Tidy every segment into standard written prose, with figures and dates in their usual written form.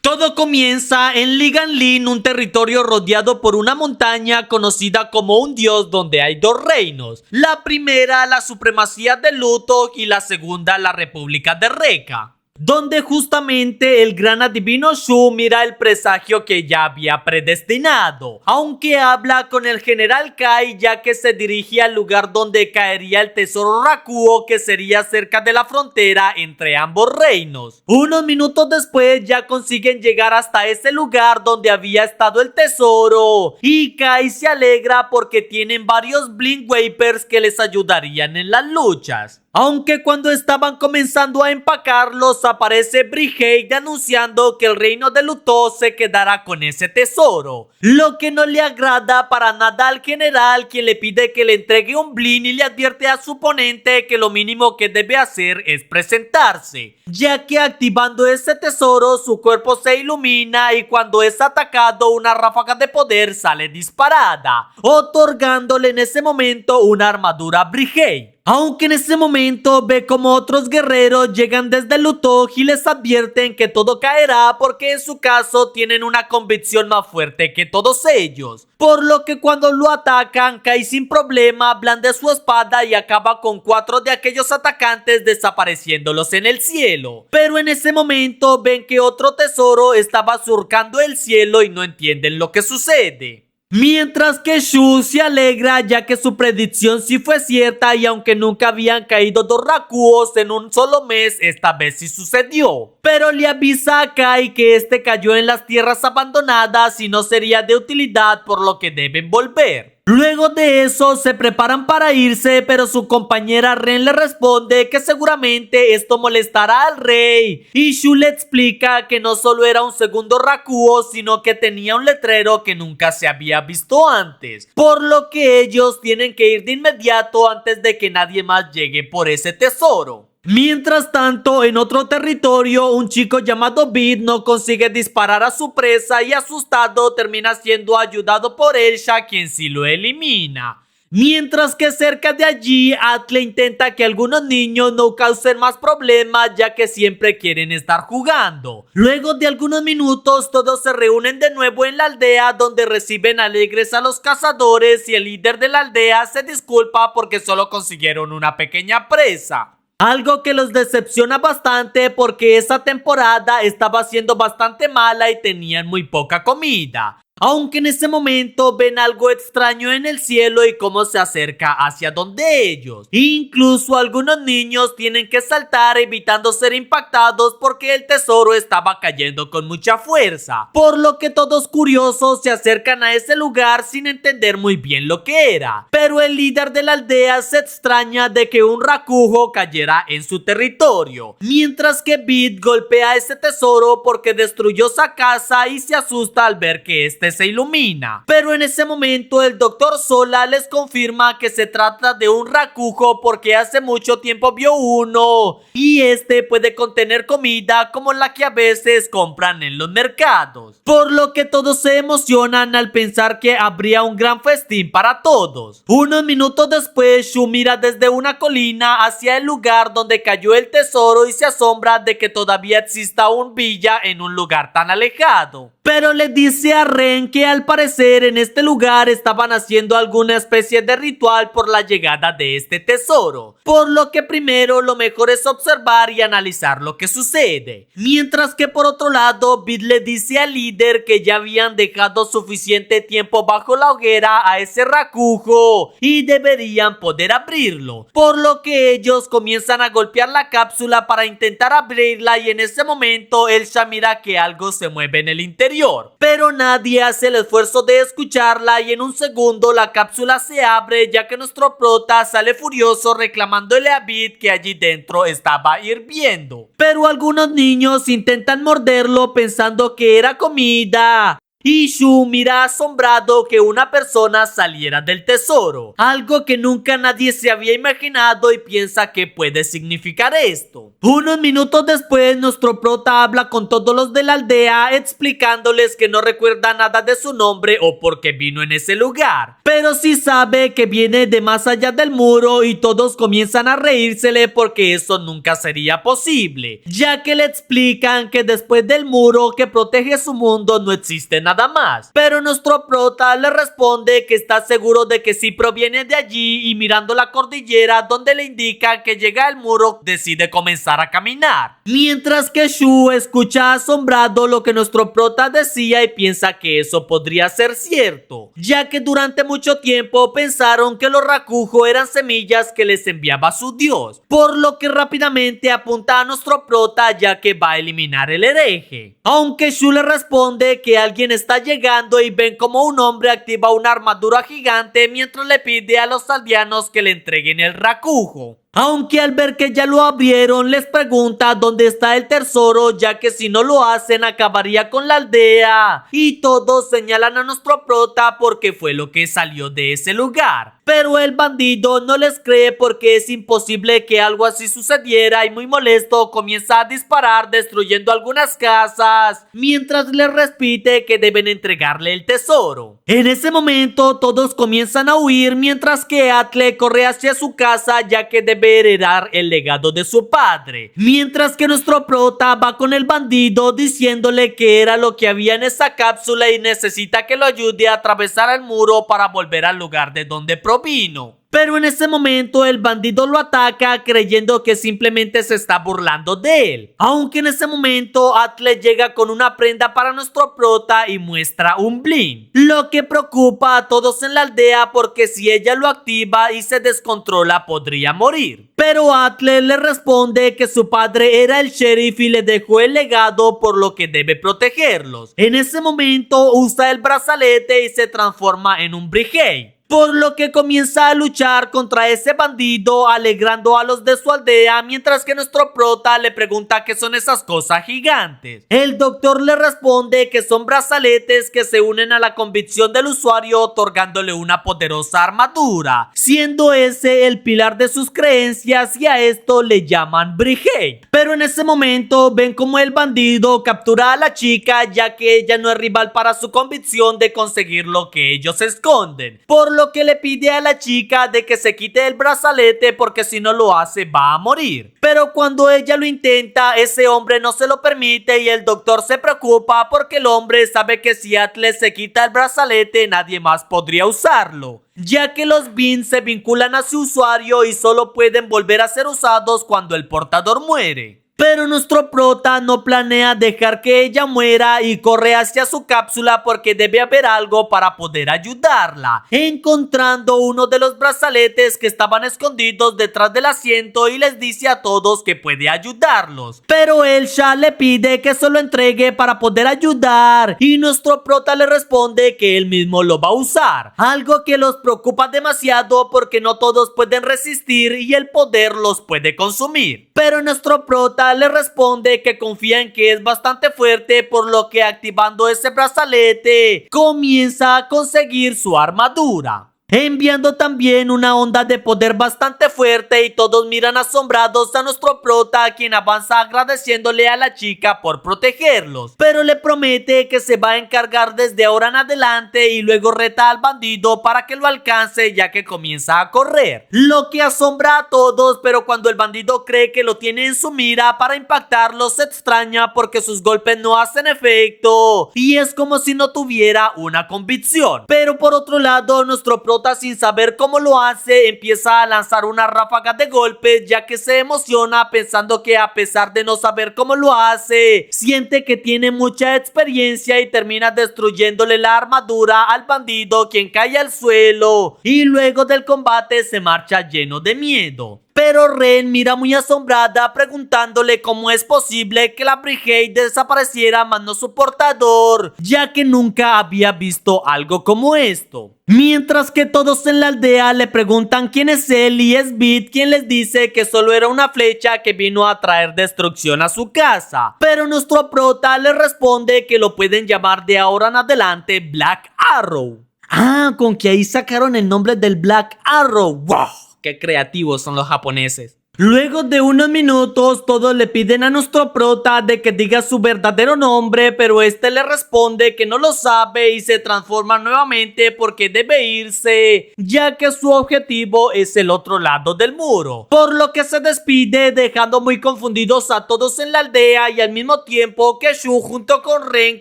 Todo comienza en Liganlin, un territorio rodeado por una montaña conocida como un dios donde hay dos reinos. La primera, la supremacía de Luto, y la segunda, la república de Reka, donde justamente el gran adivino Shu mira el presagio que ya había predestinado, aunque habla con el general Kai ya que se dirige al lugar donde caería el tesoro Rakuo, que sería cerca de la frontera entre ambos reinos. Unos minutos después ya consiguen llegar hasta ese lugar donde había estado el tesoro, y Kai se alegra porque tienen varios Blink Vapers que les ayudarían en las luchas. Aunque cuando estaban comenzando a empacarlos, aparece Brigade anunciando que el reino de Luto se quedará con ese tesoro, lo que no le agrada para nada al general, quien le pide que le entregue un blin y le advierte a su oponente que lo mínimo que debe hacer es presentarse, ya que activando ese tesoro su cuerpo se ilumina y cuando es atacado una ráfaga de poder sale disparada, otorgándole en ese momento una armadura a Brigade. Aunque en ese momento ve como otros guerreros llegan desde Luto y les advierten que todo caerá porque en su caso tienen una convicción más fuerte que todos ellos. Por lo que cuando lo atacan, Kai sin problema blande su espada y acaba con 4 de aquellos atacantes, desapareciéndolos en el cielo. Pero en ese momento ven que otro tesoro estaba surcando el cielo y no entienden lo que sucede. Mientras que Shu se alegra ya que su predicción sí fue cierta y aunque nunca habían caído 2 Rakuos en un solo mes, esta vez sí sucedió. Pero le avisa a Kai que este cayó en las tierras abandonadas y no sería de utilidad, por lo que deben volver. Luego de eso se preparan para irse, pero su compañera Ren le responde que seguramente esto molestará al rey, y Shu le explica que no solo era un segundo Rakuo, sino que tenía un letrero que nunca se había visto antes, por lo que ellos tienen que ir de inmediato antes de que nadie más llegue por ese tesoro. Mientras tanto, en otro territorio, un chico llamado Beat no consigue disparar a su presa y asustado termina siendo ayudado por Elsha, quien sí lo elimina. Mientras que cerca de allí, Atle intenta que algunos niños no causen más problemas ya que siempre quieren estar jugando. Luego de algunos minutos, todos se reúnen de nuevo en la aldea donde reciben alegres a los cazadores y el líder de la aldea se disculpa porque solo consiguieron una pequeña presa. Algo que los decepciona bastante porque esa temporada estaba siendo bastante mala y tenían muy poca comida. Aunque en ese momento ven algo extraño en el cielo y cómo se acerca hacia donde ellos. Incluso algunos niños tienen que saltar evitando ser impactados porque el tesoro estaba cayendo con mucha fuerza. Por lo que todos curiosos se acercan a ese lugar sin entender muy bien lo que era. Pero el líder de la aldea se extraña de que un Rakugo cayera en su territorio. Mientras que Beat golpea ese tesoro porque destruyó su casa y se asusta al ver que este se ilumina. Pero en ese momento el Dr. Sola les confirma que se trata de un Rakugo porque hace mucho tiempo vio uno y este puede contener comida como la que a veces compran en los mercados. Por lo que todos se emocionan al pensar que habría un gran festín para todos. Unos minutos después, Shu mira desde una colina hacia el lugar donde cayó el tesoro y se asombra de que todavía exista un villa en un lugar tan alejado. Pero le dice a Ren que al parecer en este lugar estaban haciendo alguna especie de ritual por la llegada de este tesoro, por lo que primero lo mejor es observar y analizar lo que sucede. Mientras que por otro lado, Beat le dice al líder que ya habían dejado suficiente tiempo bajo la hoguera a ese Rakugo y deberían poder abrirlo, por lo que ellos comienzan a golpear la cápsula para intentar abrirla y en ese momento Elsha mira que algo se mueve en el interior, pero nadie hace el esfuerzo de escucharla y en un segundo la cápsula se abre ya que nuestro prota sale furioso reclamándole a Beat que allí dentro estaba hirviendo. Pero algunos niños intentan morderlo pensando que era comida. Y Shu mira asombrado que una persona saliera del tesoro, algo que nunca nadie se había imaginado y piensa que puede significar esto. Unos minutos después, nuestro prota habla con todos los de la aldea explicándoles que no recuerda nada de su nombre o por qué vino en ese lugar, pero sí sabe que viene de más allá del muro y todos comienzan a reírsele porque eso nunca sería posible, ya que le explican que después del muro que protege su mundo no existe nada más. Pero nuestro prota le responde que está seguro de que sí proviene de allí y mirando la cordillera donde le indican que llega el muro decide comenzar a caminar. Mientras que Shu escucha asombrado lo que nuestro prota decía y piensa que eso podría ser cierto, ya que durante mucho tiempo pensaron que los Rakujo eran semillas que les enviaba su dios, por lo que rápidamente apunta a nuestro prota ya que va a eliminar el hereje. Aunque Shu le responde que alguien está llegando y ven como un hombre activa una armadura gigante mientras le pide a los aldeanos que le entreguen el Rakujo. Aunque al ver que ya lo abrieron les pregunta dónde está el tesoro, ya que si no lo hacen acabaría con la aldea, y todos señalan a nuestro prota porque fue lo que salió de ese lugar. Pero el bandido no les cree porque es imposible que algo así sucediera y muy molesto comienza a disparar destruyendo algunas casas mientras les repite que deben entregarle el tesoro. En ese momento todos comienzan a huir mientras que Atle corre hacia su casa ya que debe heredar el legado de su padre, mientras que nuestro prota va con el bandido diciéndole que era lo que había en esa cápsula y necesita que lo ayude a atravesar el muro para volver al lugar de donde provino. Pero en ese momento el bandido lo ataca creyendo que simplemente se está burlando de él. Aunque en ese momento Atle llega con una prenda para nuestro prota y muestra un bling, lo que preocupa a todos en la aldea porque si ella lo activa y se descontrola podría morir. Pero Atle le responde que su padre era el sheriff y le dejó el legado por lo que debe protegerlos. En ese momento usa el brazalete y se transforma en un brigade, por lo que comienza a luchar contra ese bandido alegrando a los de su aldea mientras que nuestro prota le pregunta qué son esas cosas gigantes. El doctor le responde que son brazaletes que se unen a la convicción del usuario otorgándole una poderosa armadura, siendo ese el pilar de sus creencias y a esto le llaman brigade. Pero en ese momento ven como el bandido captura a la chica ya que ella no es rival para su convicción de conseguir lo que ellos esconden, por lo que le pide a la chica de que se quite el brazalete porque si no lo hace va a morir. Pero cuando ella lo intenta, ese hombre no se lo permite y el doctor se preocupa porque el hombre sabe que si Atle se quita el brazalete nadie más podría usarlo, ya que los beans se vinculan a su usuario y solo pueden volver a ser usados cuando el portador muere. Pero nuestro prota no planea dejar que ella muera y corre hacia su cápsula porque debe haber algo para poder ayudarla, encontrando uno de los brazaletes que estaban escondidos detrás del asiento y les dice a todos que puede ayudarlos. Pero Elsha le pide que se lo entregue para poder ayudar y nuestro prota le responde que él mismo lo va a usar, algo que los preocupa demasiado porque no todos pueden resistir y el poder los puede consumir. Pero nuestro prota le responde que confía en que es bastante fuerte, por lo que activando ese brazalete comienza a conseguir su armadura, enviando también una onda de poder bastante fuerte y todos miran asombrados a nuestro prota, quien avanza agradeciéndole a la chica por protegerlos, pero le promete que se va a encargar desde ahora en adelante y luego reta al bandido para que lo alcance ya que comienza a correr, lo que asombra a todos. Pero cuando el bandido cree que lo tiene en su mira para impactarlo se extraña porque sus golpes no hacen efecto y es como si no tuviera una convicción. Pero por otro lado nuestro prota, sin saber cómo lo hace, empieza a lanzar una ráfaga de golpes ya que se emociona pensando que a pesar de no saber cómo lo hace, siente que tiene mucha experiencia y termina destruyéndole la armadura al bandido, quien cae al suelo y luego del combate se marcha lleno de miedo. pero Ren mira muy asombrada preguntándole cómo es posible que la Brigade desapareciera más no su portador, ya que nunca había visto algo como esto. Mientras que todos en la aldea le preguntan quién es él y es Beat quien les dice que solo era una flecha que vino a traer destrucción a su casa. Pero nuestro prota le responde que lo pueden llamar de ahora en adelante Black Arrow. Ah, con que ahí sacaron el nombre del Black Arrow. ¡Wow! ¡Qué creativos son los japoneses! Luego de unos minutos, todos le piden a nuestro prota de que diga su verdadero nombre, pero este le responde que no lo sabe y se transforma nuevamente porque debe irse, ya que su objetivo es el otro lado del muro. Por lo que se despide, dejando muy confundidos a todos en la aldea y al mismo tiempo que Shu junto con Ren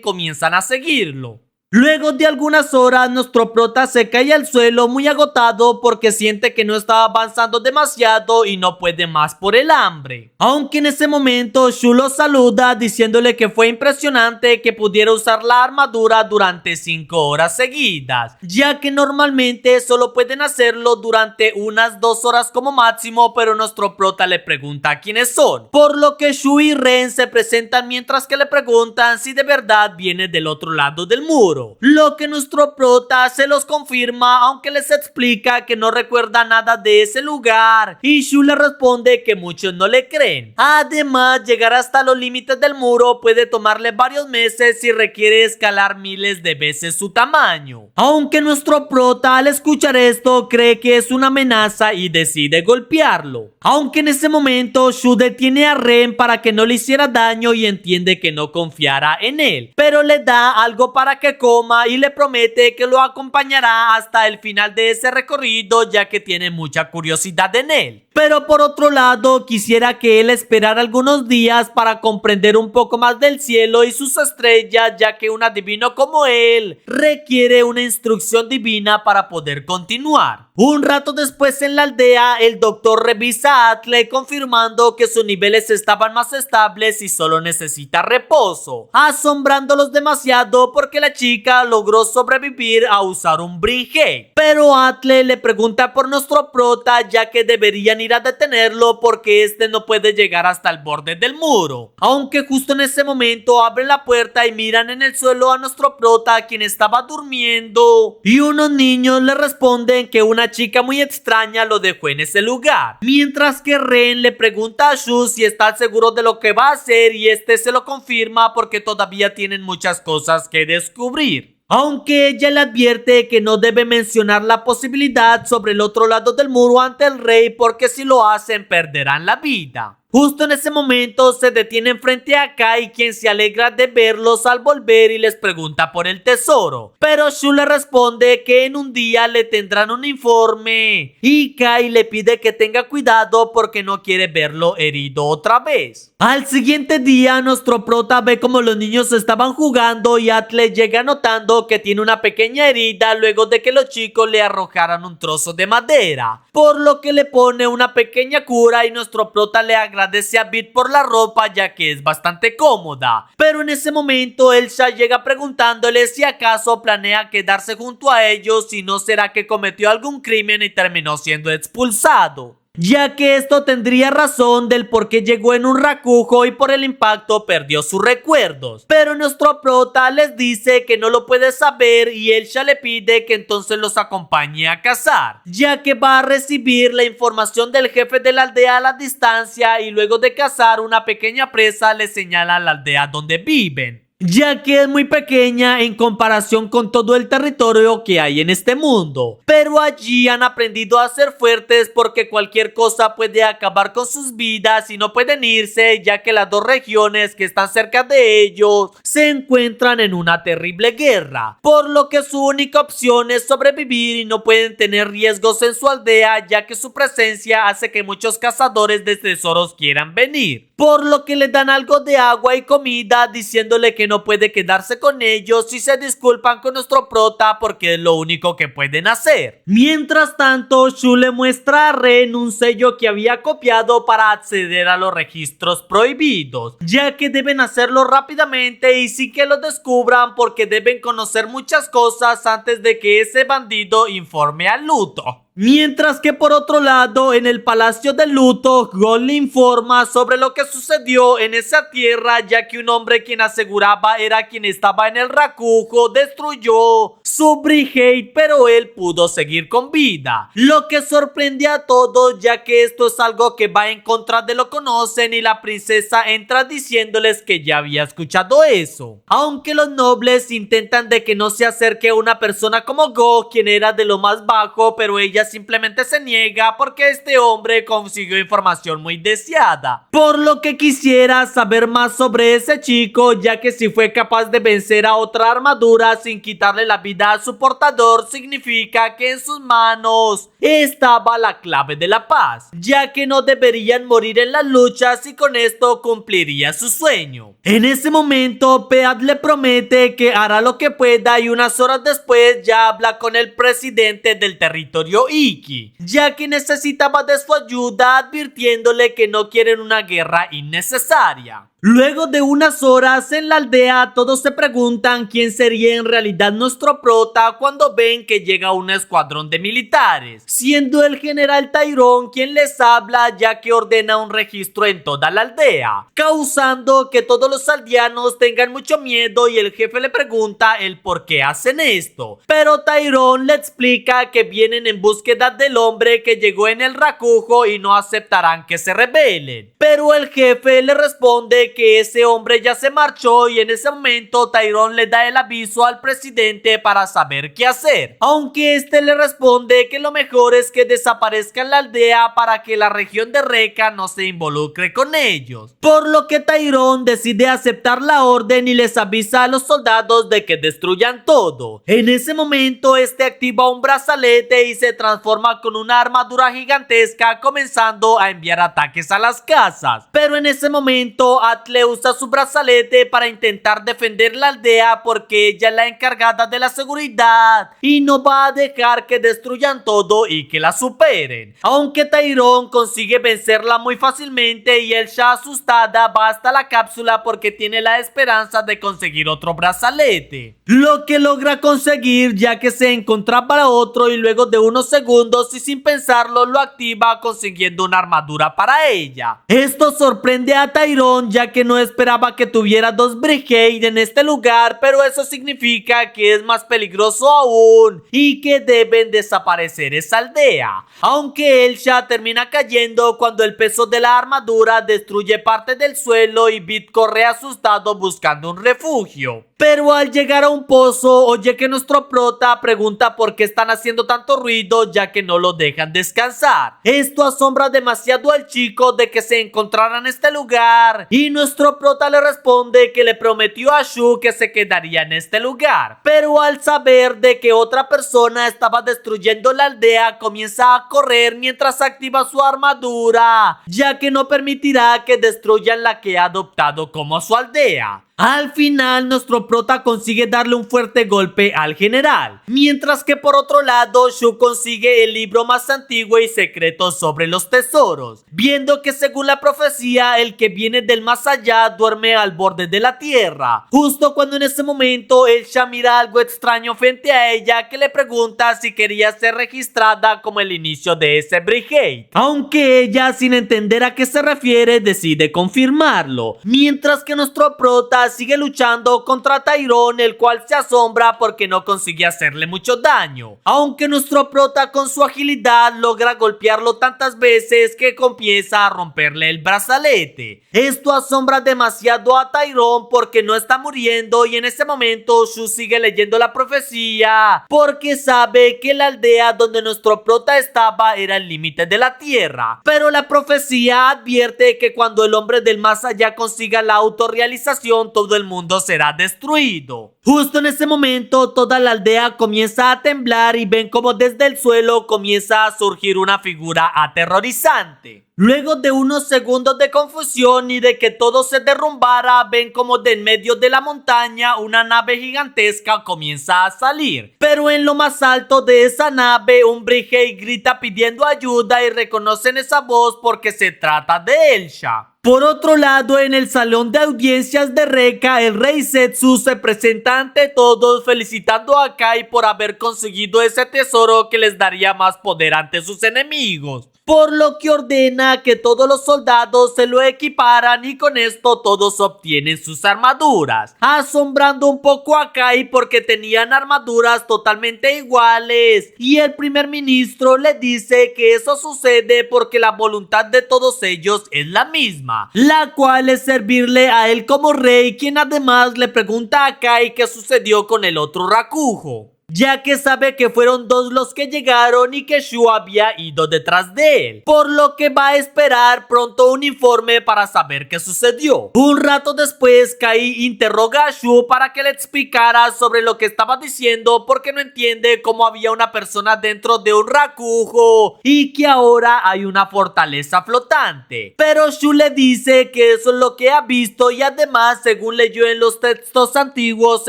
comienzan a seguirlo. Luego de algunas horas, nuestro prota se cae al suelo muy agotado porque siente que no está avanzando demasiado y no puede más por el hambre. Aunque en ese momento Shu lo saluda diciéndole que fue impresionante que pudiera usar la armadura durante 5 horas seguidas, ya que normalmente solo pueden hacerlo durante unas 2 horas como máximo, pero nuestro prota le pregunta quiénes son, por lo que Shu y Ren se presentan mientras que le preguntan si de verdad viene del otro lado del muro. Lo que nuestro prota se los confirma, aunque les explica que no recuerda nada de ese lugar, y Shu le responde que muchos no le creen. Además, llegar hasta los límites del muro puede tomarle varios meses y requiere escalar miles de veces su tamaño. Aunque nuestro prota al escuchar esto cree que es una amenaza y decide golpearlo. Aunque en ese momento Shu detiene a Ren para que no le hiciera daño y entiende que no confiara en él, pero le da algo para que coma y le promete que lo acompañará hasta el final de ese recorrido, ya que tiene mucha curiosidad en él. Pero por otro lado, quisiera que él esperara algunos días para comprender un poco más del cielo y sus estrellas, ya que un adivino como él requiere una instrucción divina para poder continuar. Un rato después en la aldea, el doctor revisa a Atle confirmando que sus niveles estaban más estables y solo necesita reposo, asombrándolos demasiado porque la chica logró sobrevivir a usar un Brigade. Pero Atle le pregunta por nuestro prota, ya que deberían ir a detenerlo porque este no puede llegar hasta el borde del muro. Aunque justo en ese momento abren la puerta y miran en el suelo a nuestro prota, quien estaba durmiendo, y unos niños le responden que una chica muy extraña lo dejó en ese lugar. Mientras que Ren le pregunta a Shu si está seguro de lo que va a hacer y este se lo confirma porque todavía tienen muchas cosas que descubrir. Aunque ella le advierte que no debe mencionar la posibilidad sobre el otro lado del muro ante el rey porque si lo hacen perderán la vida. Justo en ese momento se detienen frente a Kai, quien se alegra de verlos al volver y les pregunta por el tesoro. Pero Shu le responde que en un día le tendrán un informe y Kai le pide que tenga cuidado porque no quiere verlo herido otra vez. Al siguiente día nuestro prota ve como los niños estaban jugando y Atle llega notando que tiene una pequeña herida luego de que los chicos le arrojaran un trozo de madera, por lo que le pone una pequeña cura y nuestro prota le agradece a Beat por la ropa ya que es bastante cómoda. Pero en ese momento Elsa llega preguntándole si acaso planea quedarse junto a ellos, si no será que cometió algún crimen y terminó siendo expulsado, ya que esto tendría razón del por qué llegó en un racujo y por el impacto perdió sus recuerdos. Pero nuestro prota les dice que no lo puede saber y Elsa le pide que entonces los acompañe a cazar, ya que va a recibir la información del jefe de la aldea a la distancia y luego de cazar una pequeña presa le señala a la aldea donde viven, ya que es muy pequeña en comparación con todo el territorio que hay en este mundo. Pero allí han aprendido a ser fuertes porque cualquier cosa puede acabar con sus vidas y no pueden irse, ya que las dos regiones que están cerca de ellos se encuentran en una terrible guerra, por lo que su única opción es sobrevivir y no pueden tener riesgos en su aldea, ya que su presencia hace que muchos cazadores de tesoros quieran venir, por lo que le dan algo de agua y comida diciéndole que no puede quedarse con ellos y se disculpan con nuestro prota porque es lo único que pueden hacer. Mientras tanto, Shu le muestra a Ren un sello que había copiado para acceder a los registros prohibidos, ya que deben hacerlo rápidamente y sin que lo descubran porque deben conocer muchas cosas antes de que ese bandido informe a Luto. Mientras que por otro lado, en el Palacio de Luto, Gon le informa sobre lo que sucedió en esa tierra, ya que un hombre quien aseguraba era quien estaba en el Rakugo destruyó su Brigade, pero él pudo seguir con vida. Lo que sorprende a todos, ya que esto es algo que va en contra de lo que conocen, y la princesa entra diciéndoles que ya había escuchado eso. Aunque los nobles intentan de que no se acerque a una persona como Go, quien era de lo más bajo, pero ella simplemente se niega porque este hombre consiguió información muy deseada. Por lo que quisiera saber más sobre ese chico, ya que si fue capaz de vencer a otra armadura sin quitarle la vida a su portador, significa que en sus manos estaba la clave de la paz, ya que no deberían morir en las luchas y con esto cumpliría su sueño. En ese momento, Pead le promete que hará lo que pueda y unas horas después ya habla con el presidente del territorio Iki, ya que necesitaba de su ayuda, advirtiéndole que no quieren una guerra innecesaria. Luego de unas horas en la aldea, todos se preguntan quién sería en realidad nuestro prota cuando ven que llega un escuadrón de militares, siendo el general Tyrone quien les habla, ya que ordena un registro en toda la aldea, causando que todos los aldeanos tengan mucho miedo, y el jefe le pregunta el por qué hacen esto, pero Tyrone le explica que vienen en búsqueda del hombre que llegó en el Rakugo y no aceptarán que se rebelen, pero el jefe le responde que ese hombre ya se marchó, y en ese momento Tyrone le da el aviso al presidente para saber qué hacer, aunque este le responde que lo mejor es que desaparezcan la aldea para que la región de Reka no se involucre con ellos, por lo que Tyrone decide aceptar la orden y les avisa a los soldados de que destruyan todo. En ese momento este activa un brazalete y se transforma con una armadura gigantesca, comenzando a enviar ataques a las casas, pero en ese momento Atle usa su brazalete para intentar defender la aldea porque ella es la encargada de la seguridad y no va a dejar que destruyan todo y que la superen, aunque Tyrone consigue vencerla muy fácilmente y Elsha, asustada, va hasta la cápsula porque tiene la esperanza de conseguir otro brazalete, lo que logra conseguir ya que se encontraba otro, y luego de unos segundos y sin pensarlo lo activa, consiguiendo una armadura para ella. Esto sorprende a Tyrone, ya que no esperaba que tuviera dos Brigade en este lugar, pero eso significa que es más peligroso aún y que deben desaparecer esa aldea, aunque Elsha termina cayendo cuando el peso de la armadura destruye parte del suelo y Bit corre asustado buscando un refugio. Pero al llegar a un pozo, oye que nuestro prota pregunta por qué están haciendo tanto ruido, ya que no lo dejan descansar. Esto asombra demasiado al chico de que se encontrara en este lugar, y nuestro prota le responde que le prometió a Shu que se quedaría en este lugar. Pero al saber de que otra persona estaba destruyendo la aldea, comienza a correr mientras activa su armadura, ya que no permitirá que destruyan la que ha adoptado como su aldea. Al final, nuestro prota consigue darle un fuerte golpe al general, mientras que por otro lado, Shu consigue el libro más antiguo y secreto sobre los tesoros, viendo que según la profecía, el que viene del más allá duerme al borde de la tierra. Justo cuando en ese momento, Elsha mira algo extraño frente a ella, que le pregunta si quería ser registrada como el inicio de ese Brigade, aunque ella, sin entender a qué se refiere, decide confirmarlo, mientras que nuestro prota sigue luchando contra Tyrone, el cual se asombra porque no consigue hacerle mucho daño, aunque nuestro prota con su agilidad logra golpearlo tantas veces que comienza a romperle el brazalete. Esto asombra demasiado a Tyrone porque no está muriendo, y en ese momento Shu sigue leyendo la profecía porque sabe que la aldea donde nuestro prota estaba era el límite de la tierra, pero la profecía advierte que cuando el hombre del más allá consiga la autorrealización, todo el mundo será destruido. Justo en ese momento, toda la aldea comienza a temblar y ven como desde el suelo comienza a surgir una figura aterrorizante. Luego de unos segundos de confusión y de que todo se derrumbara, ven como de en medio de la montaña una nave gigantesca comienza a salir. Pero en lo más alto de esa nave, un Brigey grita pidiendo ayuda y reconocen esa voz porque se trata de Elsha. Por otro lado, en el salón de audiencias de Rekka, el rey Zetsu se presenta ante todos felicitando a Kai por haber conseguido ese tesoro que les daría más poder ante sus enemigos. Por lo que ordena que todos los soldados se lo equiparan y con esto todos obtienen sus armaduras, asombrando un poco a Kai porque tenían armaduras totalmente iguales. Y el primer ministro le dice que eso sucede porque la voluntad de todos ellos es la misma, la cual es servirle a él como rey, quien además le pregunta a Kai qué sucedió con el otro Rakugo, ya que sabe que fueron dos los que llegaron y que Shu había ido detrás de él, por lo que va a esperar pronto un informe para saber qué sucedió. Un rato después, Kai interroga a Shu para que le explicara sobre lo que estaba diciendo porque no entiende cómo había una persona dentro de un Rakugo y que ahora hay una fortaleza flotante. Pero Shu le dice que eso es lo que ha visto y además, según leyó en los textos antiguos,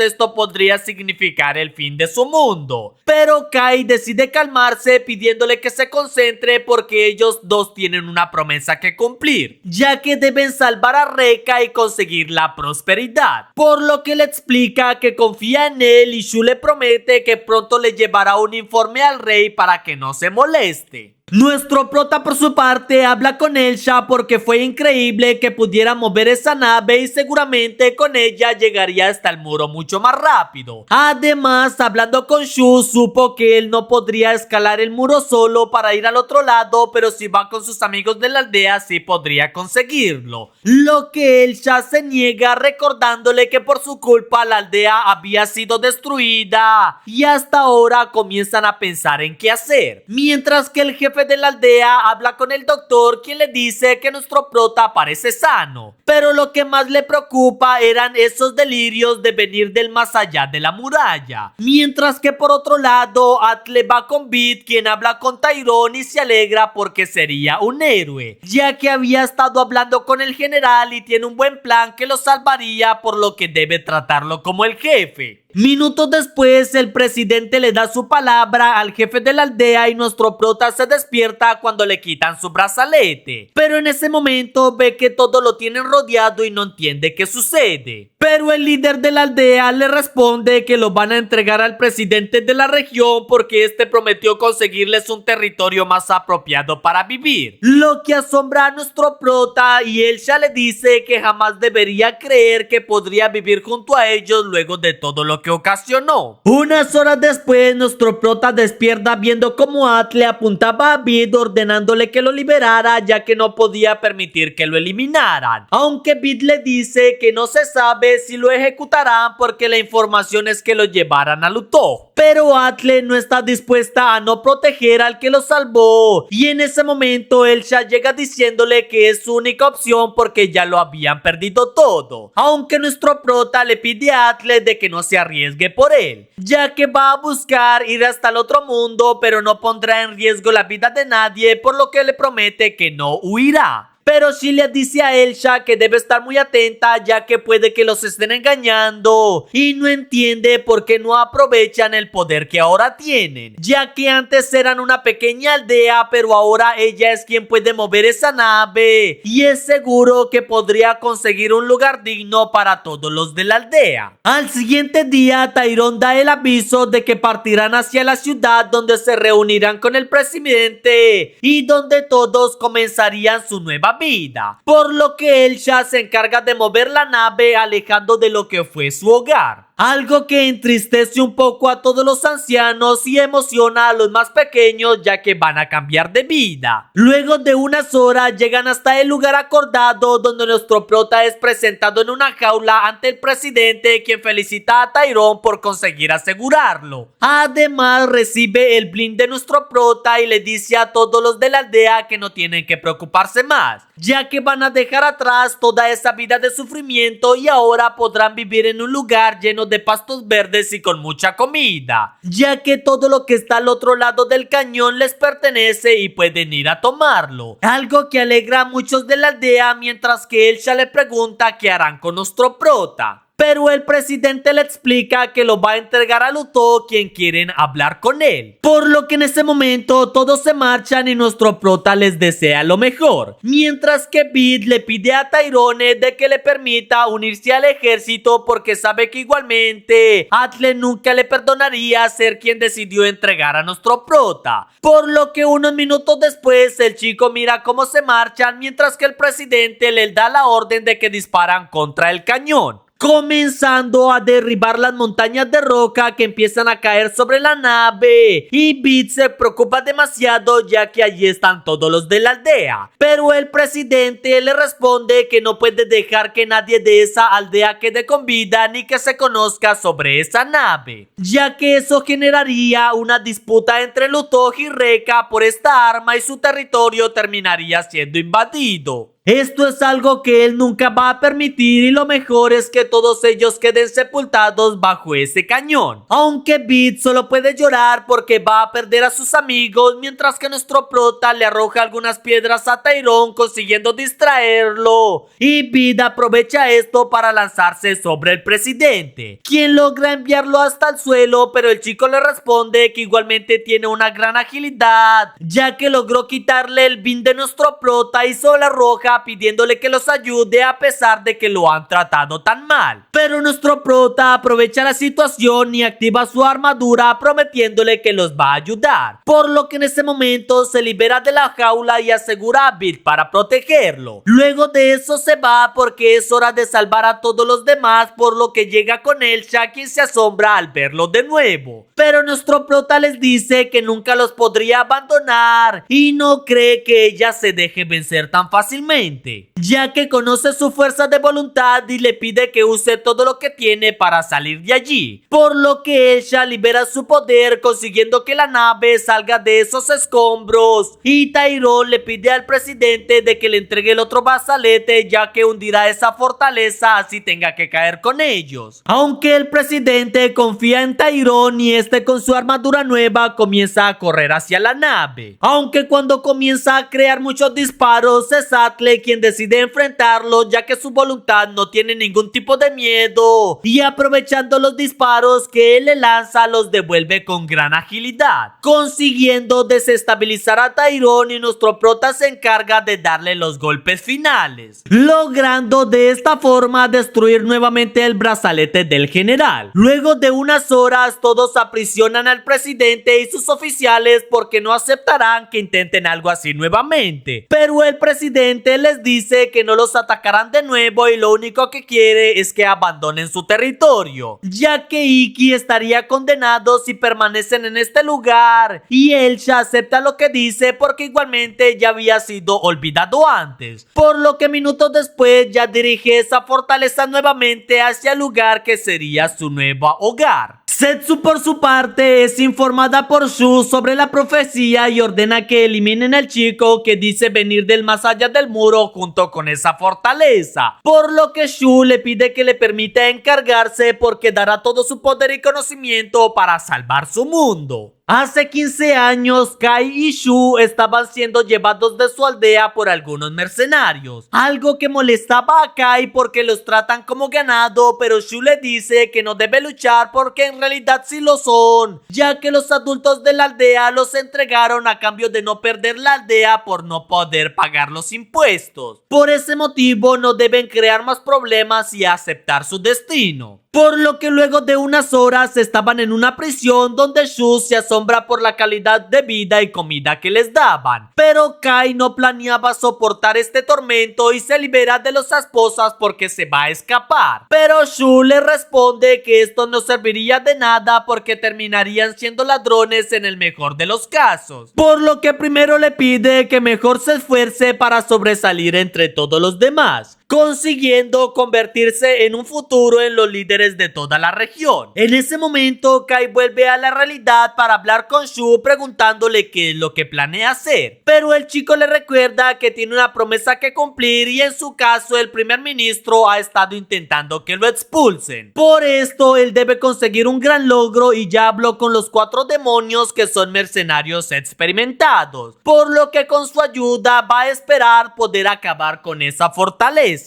esto podría significar el fin de su mundo. Pero Kai decide calmarse pidiéndole que se concentre porque ellos dos tienen una promesa que cumplir, ya que deben salvar a Rekka y conseguir la prosperidad. Por lo que le explica que confía en él y Shu le promete que pronto le llevará un informe al rey para que no se moleste. Nuestro prota por su parte habla con Elsha porque fue increíble que pudiera mover esa nave y seguramente con ella llegaría hasta el muro mucho más rápido. Además, hablando con Shu, supo que él no podría escalar el muro solo para ir al otro lado, pero si va con sus amigos de la aldea sí podría conseguirlo. Lo que Elsha se niega, recordándole que por su culpa la aldea había sido destruida y hasta ahora comienzan a pensar en qué hacer. Mientras que el jefe de la aldea habla con el doctor, quien le dice que nuestro prota parece sano, pero lo que más le preocupa eran esos delirios de venir del más allá de la muralla. Mientras que por otro lado, Atle va con Bit, quien habla con Tyrone y se alegra porque sería un héroe, ya que había estado hablando con el general y tiene un buen plan que lo salvaría, por lo que debe tratarlo como el jefe. Minutos después, el presidente le da su palabra al jefe de la aldea y nuestro prota se despierta cuando le quitan su brazalete. Pero en ese momento ve que todo lo tienen rodeado y no entiende qué sucede. Pero el líder de la aldea le responde que lo van a entregar al presidente de la región porque este prometió conseguirles un territorio más apropiado para vivir. Lo que asombra a nuestro prota y Elsha le dice que jamás debería creer que podría vivir junto a ellos luego de todo lo que ocasionó. Unas horas después, nuestro prota despierta viendo cómo Atle apuntaba a Bit ordenándole que lo liberara, ya que no podía permitir que lo eliminaran. Aunque Bit le dice que no se sabe si lo ejecutarán porque la información es que lo llevaran a Luto. Pero Atle no está dispuesta a no proteger al que lo salvó. Y en ese momento Elsha llega diciéndole que es su única opción porque ya lo habían perdido todo. Aunque nuestro prota le pide a Atle de que no se arriesgue por él, ya que va a buscar ir hasta el otro mundo, pero no pondrá en riesgo la vida de nadie, por lo que le promete que no huirá. Pero sí le dice a Elsha que debe estar muy atenta, ya que puede que los estén engañando y no entiende por qué no aprovechan el poder que ahora tienen, ya que antes eran una pequeña aldea, pero ahora ella es quien puede mover esa nave y es seguro que podría conseguir un lugar digno para todos los de la aldea. Al siguiente día, Tyrone da el aviso de que partirán hacia la ciudad donde se reunirán con el presidente y donde todos comenzarían su nueva vida, por lo que Elsha se encarga de mover la nave alejando de lo que fue su hogar. Algo que entristece un poco a todos los ancianos y emociona a los más pequeños, ya que van a cambiar de vida. Luego de unas horas llegan hasta el lugar acordado donde nuestro prota es presentado en una jaula ante el presidente, quien felicita a Tyrone por conseguir asegurarlo. Además recibe el bling de nuestro prota y le dice a todos los de la aldea que no tienen que preocuparse más, ya que van a dejar atrás toda esa vida de sufrimiento y ahora podrán vivir en un lugar lleno de pastos verdes y con mucha comida, ya que todo lo que está al otro lado del cañón les pertenece y pueden ir a tomarlo, algo que alegra a muchos de la aldea, mientras que Elsa le pregunta qué harán con nuestro prota. Pero el presidente le explica que lo va a entregar a Luto, quien quieren hablar con él. Por lo que en ese momento todos se marchan y nuestro prota les desea lo mejor. Mientras que Bit le pide a Tyrone de que le permita unirse al ejército porque sabe que igualmente Atle nunca le perdonaría ser quien decidió entregar a nuestro prota. Por lo que unos minutos después el chico mira cómo se marchan mientras que el presidente le da la orden de que disparan contra el cañón, comenzando a derribar las montañas de roca que empiezan a caer sobre la nave, y Bit se preocupa demasiado ya que allí están todos los de la aldea. Pero el presidente le responde que no puede dejar que nadie de esa aldea quede con vida ni que se conozca sobre esa nave, ya que eso generaría una disputa entre Luto y Rekka por esta arma y su territorio terminaría siendo invadido. Esto es algo que él nunca va a permitir y lo mejor es que todos ellos queden sepultados bajo ese cañón. Aunque Bit solo puede llorar porque va a perder a sus amigos, mientras que nuestro prota le arroja algunas piedras a Tyrone consiguiendo distraerlo. Y Bit aprovecha esto para lanzarse sobre el presidente, quien logra enviarlo hasta el suelo, pero el chico le responde que igualmente tiene una gran agilidad, ya que logró quitarle el bin de nuestro prota y solo arroja pidiéndole que los ayude a pesar de que lo han tratado tan mal. Pero nuestro prota aprovecha la situación y activa su armadura prometiéndole que los va a ayudar, por lo que en ese momento se libera de la jaula y asegura a Bit para protegerlo. Luego de eso se va porque es hora de salvar a todos los demás, por lo que llega con Elsa, quien se asombra al verlo de nuevo. Pero nuestro prota les dice que nunca los podría abandonar y no cree que ella se deje vencer tan fácilmente, ya que conoce su fuerza de voluntad y le pide que use todo lo que tiene para salir de allí, por lo que ella libera su poder consiguiendo que la nave salga de esos escombros, y Tyrone le pide al presidente de que le entregue el otro brazalete, ya que hundirá esa fortaleza así tenga que caer con ellos. Aunque el presidente confía en Tyrone y este con su armadura nueva comienza a correr hacia la nave, aunque cuando comienza a crear muchos disparos es Atle quien decide enfrentarlo, ya que su voluntad no tiene ningún tipo de miedo, y aprovechando los disparos que él le lanza los devuelve con gran agilidad, consiguiendo desestabilizar a Tyrone, y nuestro prota se encarga de darle los golpes finales, logrando de esta forma destruir nuevamente el brazalete del general. Luego de unas horas todos aprisionan al presidente y sus oficiales porque no aceptarán que intenten algo así nuevamente, pero el presidente les dice que no los atacarán de nuevo y lo único que quiere es que abandonen su territorio, ya que Ikki estaría condenado si permanecen en este lugar, y Elsa acepta lo que dice porque igualmente ya había sido olvidado antes, por lo que minutos después ya dirige esa fortaleza nuevamente hacia el lugar que sería su nuevo hogar. Setsu por su parte es informada por Shu sobre la profecía y ordena que eliminen al chico que dice venir del más allá del muro junto con esa fortaleza, por lo que Shu le pide que le permita encargarse porque dará todo su poder y conocimiento para salvar su mundo. Hace 15 años, Kai y Shu estaban siendo llevados de su aldea por algunos mercenarios, algo que molestaba a Kai porque los tratan como ganado, pero Shu le dice que no debe luchar porque en realidad sí lo son, ya que los adultos de la aldea los entregaron a cambio de no perder la aldea por no poder pagar los impuestos. Por ese motivo no deben crear más problemas y aceptar su destino. Por lo que luego de unas horas estaban en una prisión donde Shu se asombra por la calidad de vida y comida que les daban. Pero Kai no planeaba soportar este tormento y se libera de las esposas porque se va a escapar. Pero Shu le responde que esto no serviría de nada porque terminarían siendo ladrones en el mejor de los casos. Por lo que primero le pide que mejor se esfuerce para sobresalir entre todos los demás, consiguiendo convertirse en un futuro en los líderes de toda la región. En ese momento, Kai vuelve a la realidad para hablar con Shu preguntándole qué es lo que planea hacer, pero el chico le recuerda que tiene una promesa que cumplir y en su caso el primer ministro ha estado intentando que lo expulsen. Por esto él debe conseguir un gran logro y ya habló con los 4 demonios que son mercenarios experimentados, por lo que con su ayuda va a esperar poder acabar con esa fortaleza.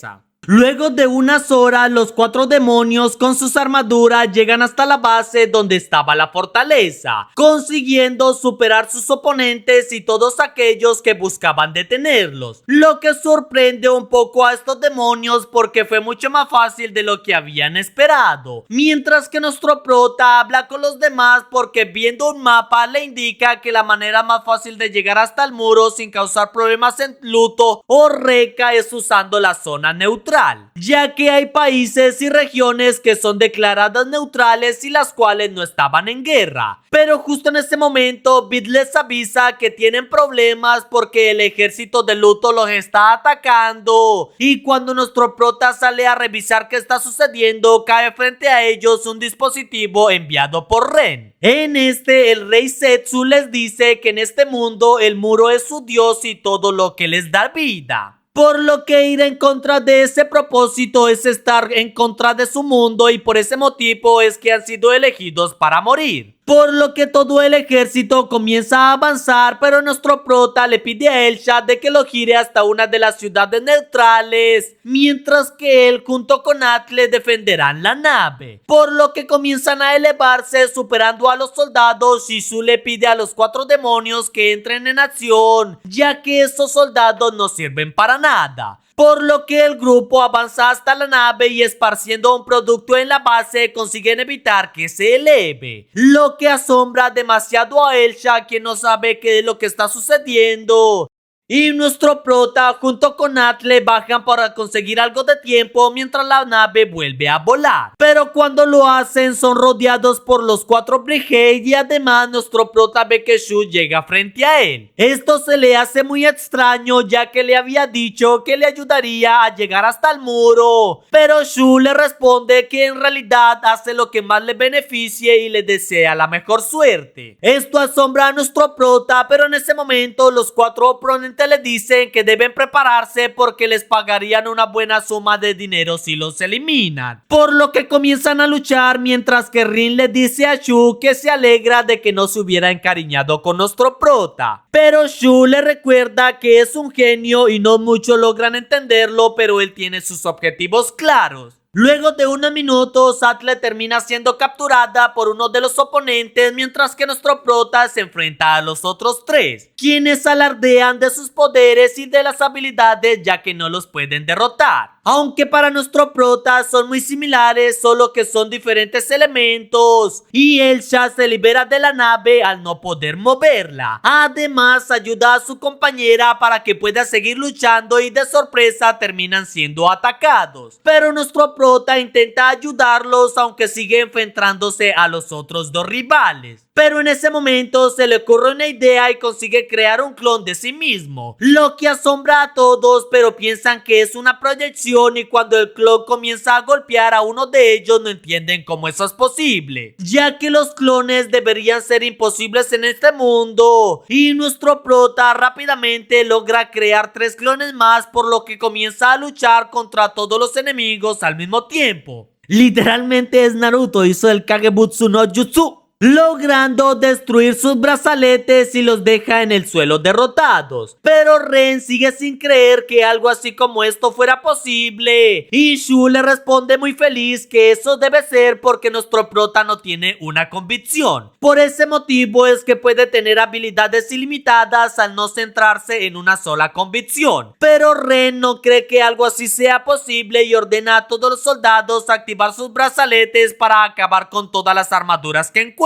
Luego de unas horas, los 4 demonios con sus armaduras llegan hasta la base donde estaba la fortaleza, consiguiendo superar sus oponentes y todos aquellos que buscaban detenerlos, lo que sorprende un poco a estos demonios porque fue mucho más fácil de lo que habían esperado, mientras que nuestro prota habla con los demás porque viendo un mapa le indica que la manera más fácil de llegar hasta el muro sin causar problemas en Luto o Reca es usando la zona neutral, ya que hay países y regiones que son declaradas neutrales y las cuales no estaban en guerra. Pero justo en ese momento, Bit les avisa que tienen problemas porque el ejército de Luto los está atacando. Y cuando nuestro prota sale a revisar qué está sucediendo, cae frente a ellos un dispositivo enviado por Ren. En este, el rey Setsu les dice que en este mundo el muro es su dios y todo lo que les da vida. Por lo que ir en contra de ese propósito es estar en contra de su mundo y por ese motivo es que han sido elegidos para morir. Por lo que todo el ejército comienza a avanzar, pero nuestro prota le pide a Elsha de que lo gire hasta una de las ciudades neutrales, mientras que él junto con Atle defenderán la nave. Por lo que comienzan a elevarse superando a los soldados y Shu le pide a los 4 demonios que entren en acción, ya que esos soldados no sirven para nada. Por lo que el grupo avanza hasta la nave y esparciendo un producto en la base consiguen evitar que se eleve, lo que asombra demasiado a Elsha, quien no sabe qué es lo que está sucediendo. Y nuestro prota junto con Atle bajan para conseguir algo de tiempo mientras la nave vuelve a volar. Pero cuando lo hacen son rodeados por los 4 Brigade y además nuestro prota ve que Shu llega frente a él. Esto se le hace muy extraño ya que le había dicho que le ayudaría a llegar hasta el muro. Pero Shu le responde que en realidad hace lo que más le beneficie y le desea la mejor suerte. Esto asombra a nuestro prota, pero en ese momento los 4 oponentes le dicen que deben prepararse porque les pagarían una buena suma de dinero si los eliminan. Por lo que comienzan a luchar mientras que Rin le dice a Shu que se alegra de que no se hubiera encariñado con nuestro prota. Pero Shu le recuerda que es un genio y no muchos logran entenderlo, pero él tiene sus objetivos claros. Luego de unos minutos, Atle termina siendo capturada por uno de los oponentes, mientras que nuestro prota se enfrenta a los otros 3, quienes alardean de sus poderes y de las habilidades ya que no los pueden derrotar. Aunque para nuestro prota son muy similares, solo que son diferentes elementos. Y Elsha se libera de la nave al no poder moverla. Además, ayuda a su compañera para que pueda seguir luchando y de sorpresa terminan siendo atacados. Pero nuestro prota intenta ayudarlos aunque sigue enfrentándose a los otros 2 rivales. Pero en ese momento se le ocurre una idea y consigue crear un clon de sí mismo, lo que asombra a todos, pero piensan que es una proyección y cuando el clon comienza a golpear a uno de ellos no entienden cómo eso es posible, ya que los clones deberían ser imposibles en este mundo. Y nuestro prota rápidamente logra crear 3 clones más, por lo que comienza a luchar contra todos los enemigos al mismo tiempo. Literalmente es Naruto hizo el Kagebutsu no Jutsu, logrando destruir sus brazaletes y los deja en el suelo derrotados. Pero Ren sigue sin creer que algo así como esto fuera posible. Y Shu le responde muy feliz que eso debe ser porque nuestro prota no tiene una convicción. Por ese motivo es que puede tener habilidades ilimitadas al no centrarse en una sola convicción. Pero Ren no cree que algo así sea posible y ordena a todos los soldados activar sus brazaletes para acabar con todas las armaduras que encuentren.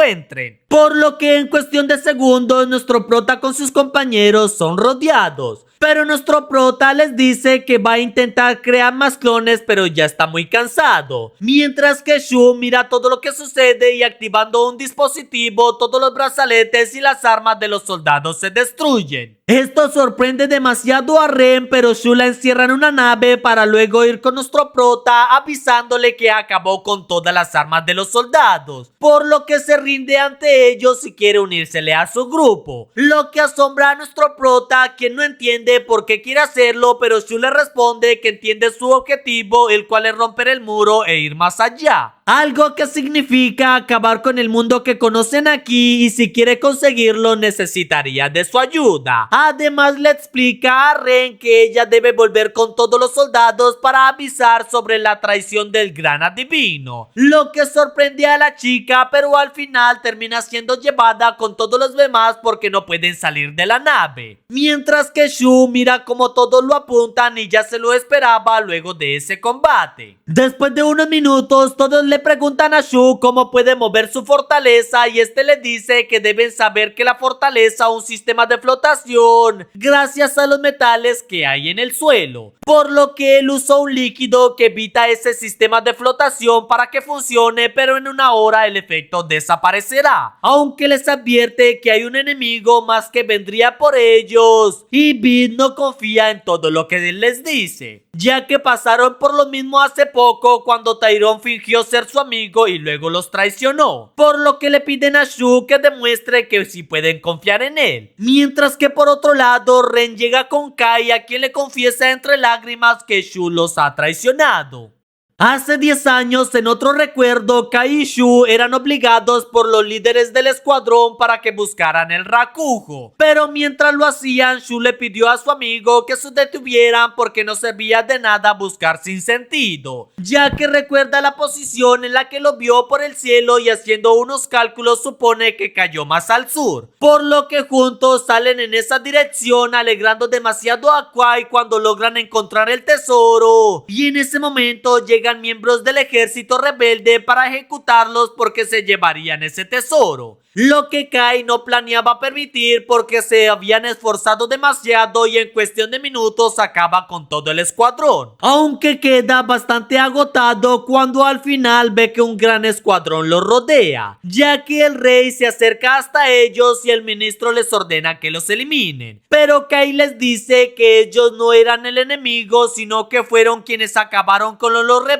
Por lo que en cuestión de segundos nuestro prota con sus compañeros son rodeados. Pero nuestro prota les dice que va a intentar crear más clones, pero ya está muy cansado. Mientras que Shu mira todo lo que sucede y activando un dispositivo, todos los brazaletes y las armas de los soldados se destruyen. Esto sorprende demasiado a Ren, pero Shu la encierra en una nave para luego ir con nuestro prota avisándole que acabó con todas las armas de los soldados, por lo que se rinde ante ellos y quiere unírsele a su grupo, lo que asombra a nuestro prota, quien no entiende por qué quiere hacerlo, pero Shu le responde que entiende su objetivo, el cual es romper el muro e ir más allá. Algo que significa acabar con el mundo que conocen aquí, y si quiere conseguirlo necesitaría de su ayuda. Además le explica a Ren que ella debe volver con todos los soldados para avisar sobre la traición del gran adivino, lo que sorprende a la chica, pero al final termina siendo llevada con todos los demás porque no pueden salir de la nave. Mientras que Shu mira como todos lo apuntan y ya se lo esperaba luego de ese combate. Después de unos minutos todos le preguntan a Shu cómo puede mover su fortaleza y este le dice que deben saber que la fortaleza es un sistema de flotación gracias a los metales que hay en el suelo, por lo que él usó un líquido que evita ese sistema de flotación para que funcione, pero en una hora el efecto desaparecerá, aunque les advierte que hay un enemigo más que vendría por ellos, y Bit no confía en todo lo que él les dice, ya que pasaron por lo mismo hace poco cuando Tyrone fingió ser su amigo y luego los traicionó, por lo que le piden a Shu que demuestre que sí pueden confiar en él. Mientras que por otro lado Ren llega con Kai, a quien le confiesa entre lágrimas que Shu los ha traicionado. Hace 10 años, en otro recuerdo, Kai y Shu eran obligados por los líderes del escuadrón para que buscaran el Rakugo. Pero mientras lo hacían, Shu le pidió a su amigo que se detuvieran porque no servía de nada buscar sin sentido, ya que recuerda la posición en la que lo vio por el cielo y haciendo unos cálculos supone que cayó más al sur. Por lo que juntos salen en esa dirección, alegrando demasiado a Kai cuando logran encontrar el tesoro. Y en ese momento llega miembros del ejército rebelde para ejecutarlos porque se llevarían ese tesoro, lo que Kai no planeaba permitir porque se habían esforzado demasiado y en cuestión de minutos acaba con todo el escuadrón, aunque queda bastante agotado cuando al final ve que un gran escuadrón lo rodea, ya que el rey se acerca hasta ellos y el ministro les ordena que los eliminen, pero Kai les dice que ellos no eran el enemigo, sino que fueron quienes acabaron con los rebeldes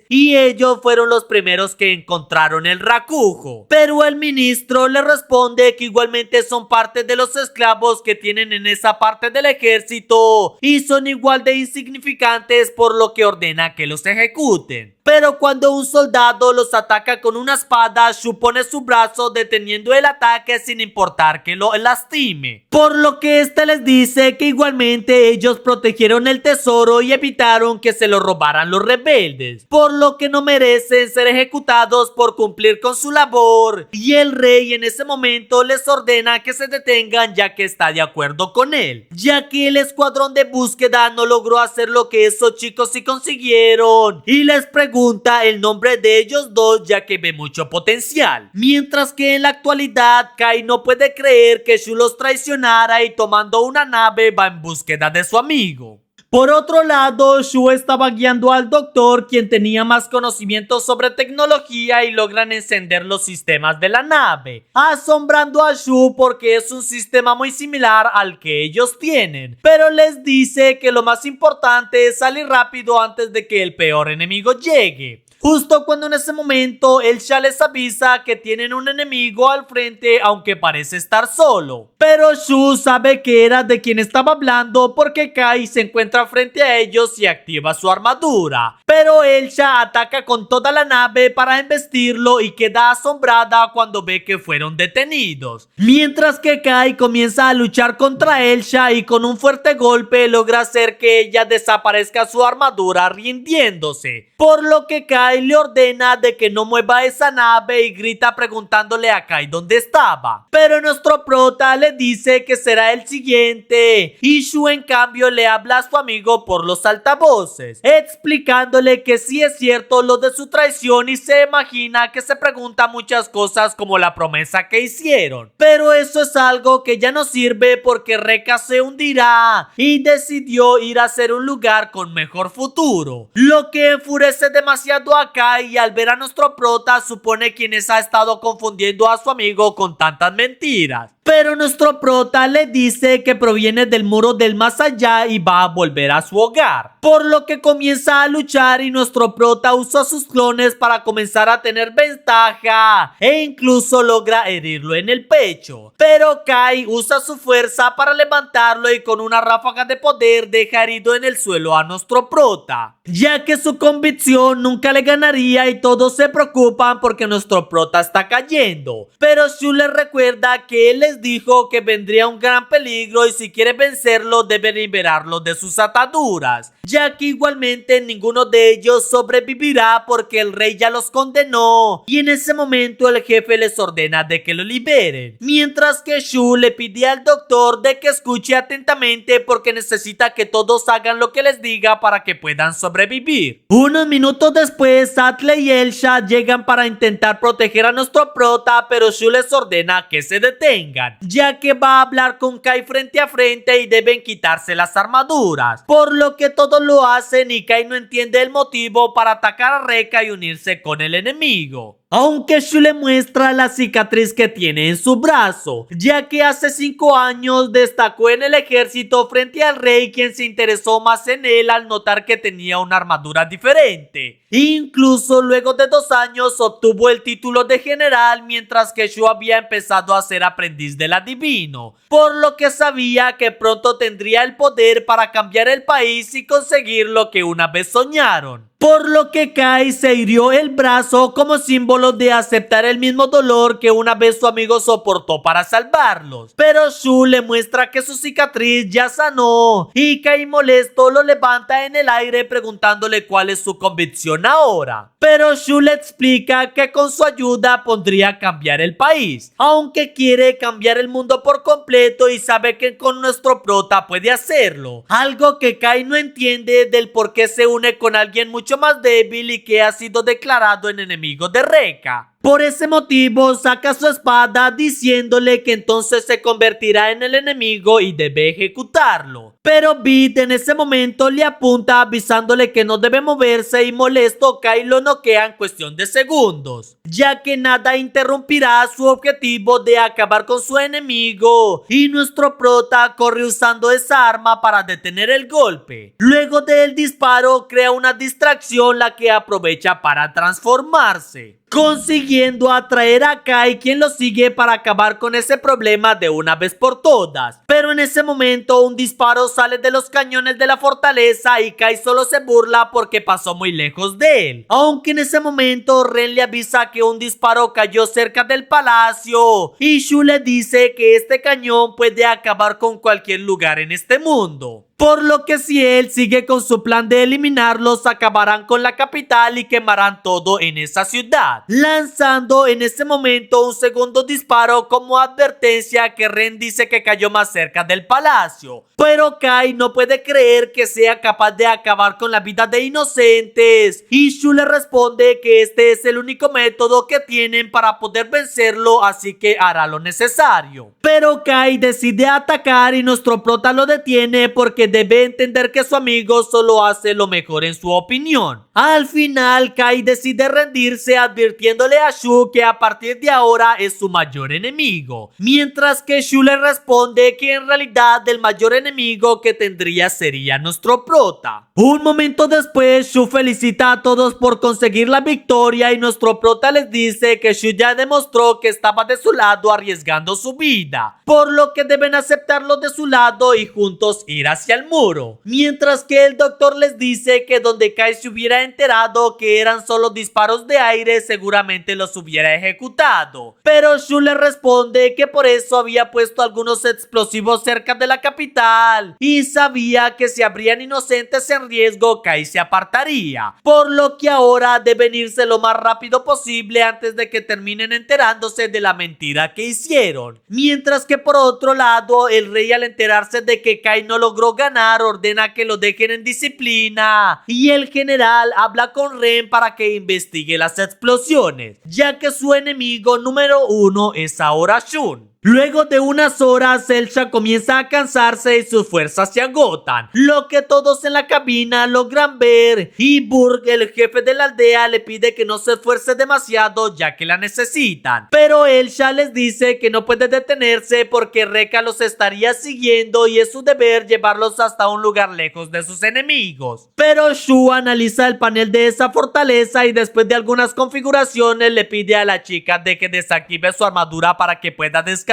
y ellos fueron los primeros que encontraron el Rakugo, pero el ministro le responde que igualmente son parte de los esclavos que tienen en esa parte del ejército y son igual de insignificantes, por lo que ordena que los ejecuten. Pero cuando un soldado los ataca con una espada, Shu pone su brazo deteniendo el ataque sin importar que lo lastime, por lo que este les dice que igualmente ellos protegieron el tesoro y evitaron que se lo robaran los rebeldes, por lo que no merecen ser ejecutados por cumplir con su labor, y el rey en ese momento les ordena que se detengan ya que está de acuerdo con él, ya que el escuadrón de búsqueda no logró hacer lo que esos chicos sí consiguieron, y les pregunta el nombre de ellos dos ya que ve mucho potencial, mientras que en la actualidad Kai no puede creer que Shu los traicionara y tomando una nave va en búsqueda de su amigo. Por otro lado, Shu estaba guiando al doctor, quien tenía más conocimientos sobre tecnología, y logran encender los sistemas de la nave, asombrando a Shu porque es un sistema muy similar al que ellos tienen, pero les dice que lo más importante es salir rápido antes de que el peor enemigo llegue. Justo cuando en ese momento el Shah les avisa que tienen un enemigo al frente, aunque parece estar solo. Pero Shu sabe que era de quien estaba hablando porque Kai se encuentra frente a ellos y activa su armadura. Pero el Shah ataca con toda la nave para embestirlo y queda asombrada cuando ve que fueron detenidos. Mientras que Kai comienza a luchar contra el Shah y con un fuerte golpe logra hacer que ella desaparezca su armadura rindiéndose. Por lo que Kai Kai le ordena de que no mueva esa nave y grita preguntándole a Kai dónde estaba. Pero nuestro prota le dice que será el siguiente y Shu en cambio le habla a su amigo por los altavoces, explicándole que sí es cierto lo de su traición y se imagina que se pregunta muchas cosas como la promesa que hicieron. Pero eso es algo que ya no sirve porque Reka se hundirá y decidió ir a hacer un lugar con mejor futuro. Lo que enfurece demasiado a Kai y al ver a nuestro prota supone quienes ha estado confundiendo a su amigo con tantas mentiras. Pero nuestro prota le dice que proviene del muro del más allá y va a volver a su hogar. Por lo que comienza a luchar y nuestro prota usa sus clones para comenzar a tener ventaja e incluso logra herirlo en el pecho. Pero Kai usa su fuerza para levantarlo y con una ráfaga de poder deja herido en el suelo a nuestro prota, ya que su convicción nunca le ganaría y todos se preocupan porque nuestro prota está cayendo. Pero Shu les recuerda que él les dijo que vendría un gran peligro y si quiere vencerlo debe liberarlo de sus ataduras, ya que igualmente ninguno de ellos sobrevivirá porque el rey ya los condenó y en ese momento el jefe les ordena de que lo liberen, mientras que Shu le pide al doctor de que escuche atentamente porque necesita que todos hagan lo que les diga para que puedan sobrevivir. Unos minutos después, Atle y Elsha llegan para intentar proteger a nuestro prota, pero Shu les ordena que se detengan, ya que va a hablar con Kai frente a frente y deben quitarse las armaduras, por lo que todos lo hacen y Kai no entiende el motivo para atacar a Reka y unirse con el enemigo. Aunque Shu le muestra la cicatriz que tiene en su brazo, ya que hace 5 años destacó en el ejército frente al rey, quien se interesó más en él al notar que tenía una armadura diferente. Incluso luego de 2 años obtuvo el título de general, mientras que Shu había empezado a ser aprendiz del adivino, por lo que sabía que pronto tendría el poder para cambiar el país y conseguir lo que una vez soñaron. Por lo que Kai se hirió el brazo como símbolo de aceptar el mismo dolor que una vez su amigo soportó para salvarlos. Pero Shu le muestra que su cicatriz ya sanó y Kai molesto lo levanta en el aire preguntándole cuál es su convicción ahora. Pero Shu le explica que con su ayuda podría cambiar el país, aunque quiere cambiar el mundo por completo y sabe que con nuestro prota puede hacerlo. Algo que Kai no entiende del por qué se une con alguien mucho más débil y que ha sido declarado en enemigo de Reka. Por ese motivo saca su espada diciéndole que entonces se convertirá en el enemigo y debe ejecutarlo. Pero Beat en ese momento le apunta avisándole que no debe moverse y molesto Kai lo noquea en cuestión de segundos, ya que nada interrumpirá su objetivo de acabar con su enemigo y nuestro prota corre usando esa arma para detener el golpe. Luego del disparo crea una distracción la que aprovecha para transformarse, consiguiendo atraer a Kai, quien lo sigue para acabar con ese problema de una vez por todas. Pero en ese momento un disparo sale de los cañones de la fortaleza y Kai solo se burla porque pasó muy lejos de él. Aunque en ese momento Ren le avisa que un disparo cayó cerca del palacio y Shu le dice que este cañón puede acabar con cualquier lugar en este mundo. Por lo que si él sigue con su plan de eliminarlos, acabarán con la capital y quemarán todo en esa ciudad, lanzando en ese momento un segundo disparo como advertencia que Ren dice que cayó más cerca del palacio. Pero Kai no puede creer que sea capaz de acabar con la vida de inocentes y Shu le responde que este es el único método que tienen para poder vencerlo, así que hará lo necesario. Pero Kai decide atacar y nuestro prota lo detiene porque debe entender que su amigo solo hace lo mejor en su opinión. Al final, Kai decide rendirse advirtiéndole a Shu que a partir de ahora es su mayor enemigo, mientras que Shu le responde que en realidad el mayor enemigo que tendría sería nuestro prota. Un momento después, Shu felicita a todos por conseguir la victoria y nuestro prota les dice que Shu ya demostró que estaba de su lado arriesgando su vida, por lo que deben aceptarlo de su lado y juntos ir hacia hacia el muro, mientras que el doctor les dice que donde Kai se hubiera enterado que eran solo disparos de aire, seguramente los hubiera ejecutado. Pero Shu le responde que por eso había puesto algunos explosivos cerca de la capital y sabía que si habrían inocentes en riesgo, Kai se apartaría, por lo que ahora deben irse lo más rápido posible antes de que terminen enterándose de la mentira que hicieron. Mientras que por otro lado, el rey, al enterarse de que Kai no logró ganar, ordena que lo dejen en disciplina y el general habla con Ren para que investigue las explosiones, ya que su enemigo número uno es ahora Shun. Luego de unas horas, Elsha comienza a cansarse y sus fuerzas se agotan, lo que todos en la cabina logran ver, y Burg, el jefe de la aldea, le pide que no se esfuerce demasiado ya que la necesitan. Pero Elsha les dice que no puede detenerse porque Rekka los estaría siguiendo y es su deber llevarlos hasta un lugar lejos de sus enemigos. Pero Shu analiza el panel de esa fortaleza y después de algunas configuraciones le pide a la chica de que desactive su armadura para que pueda descansar,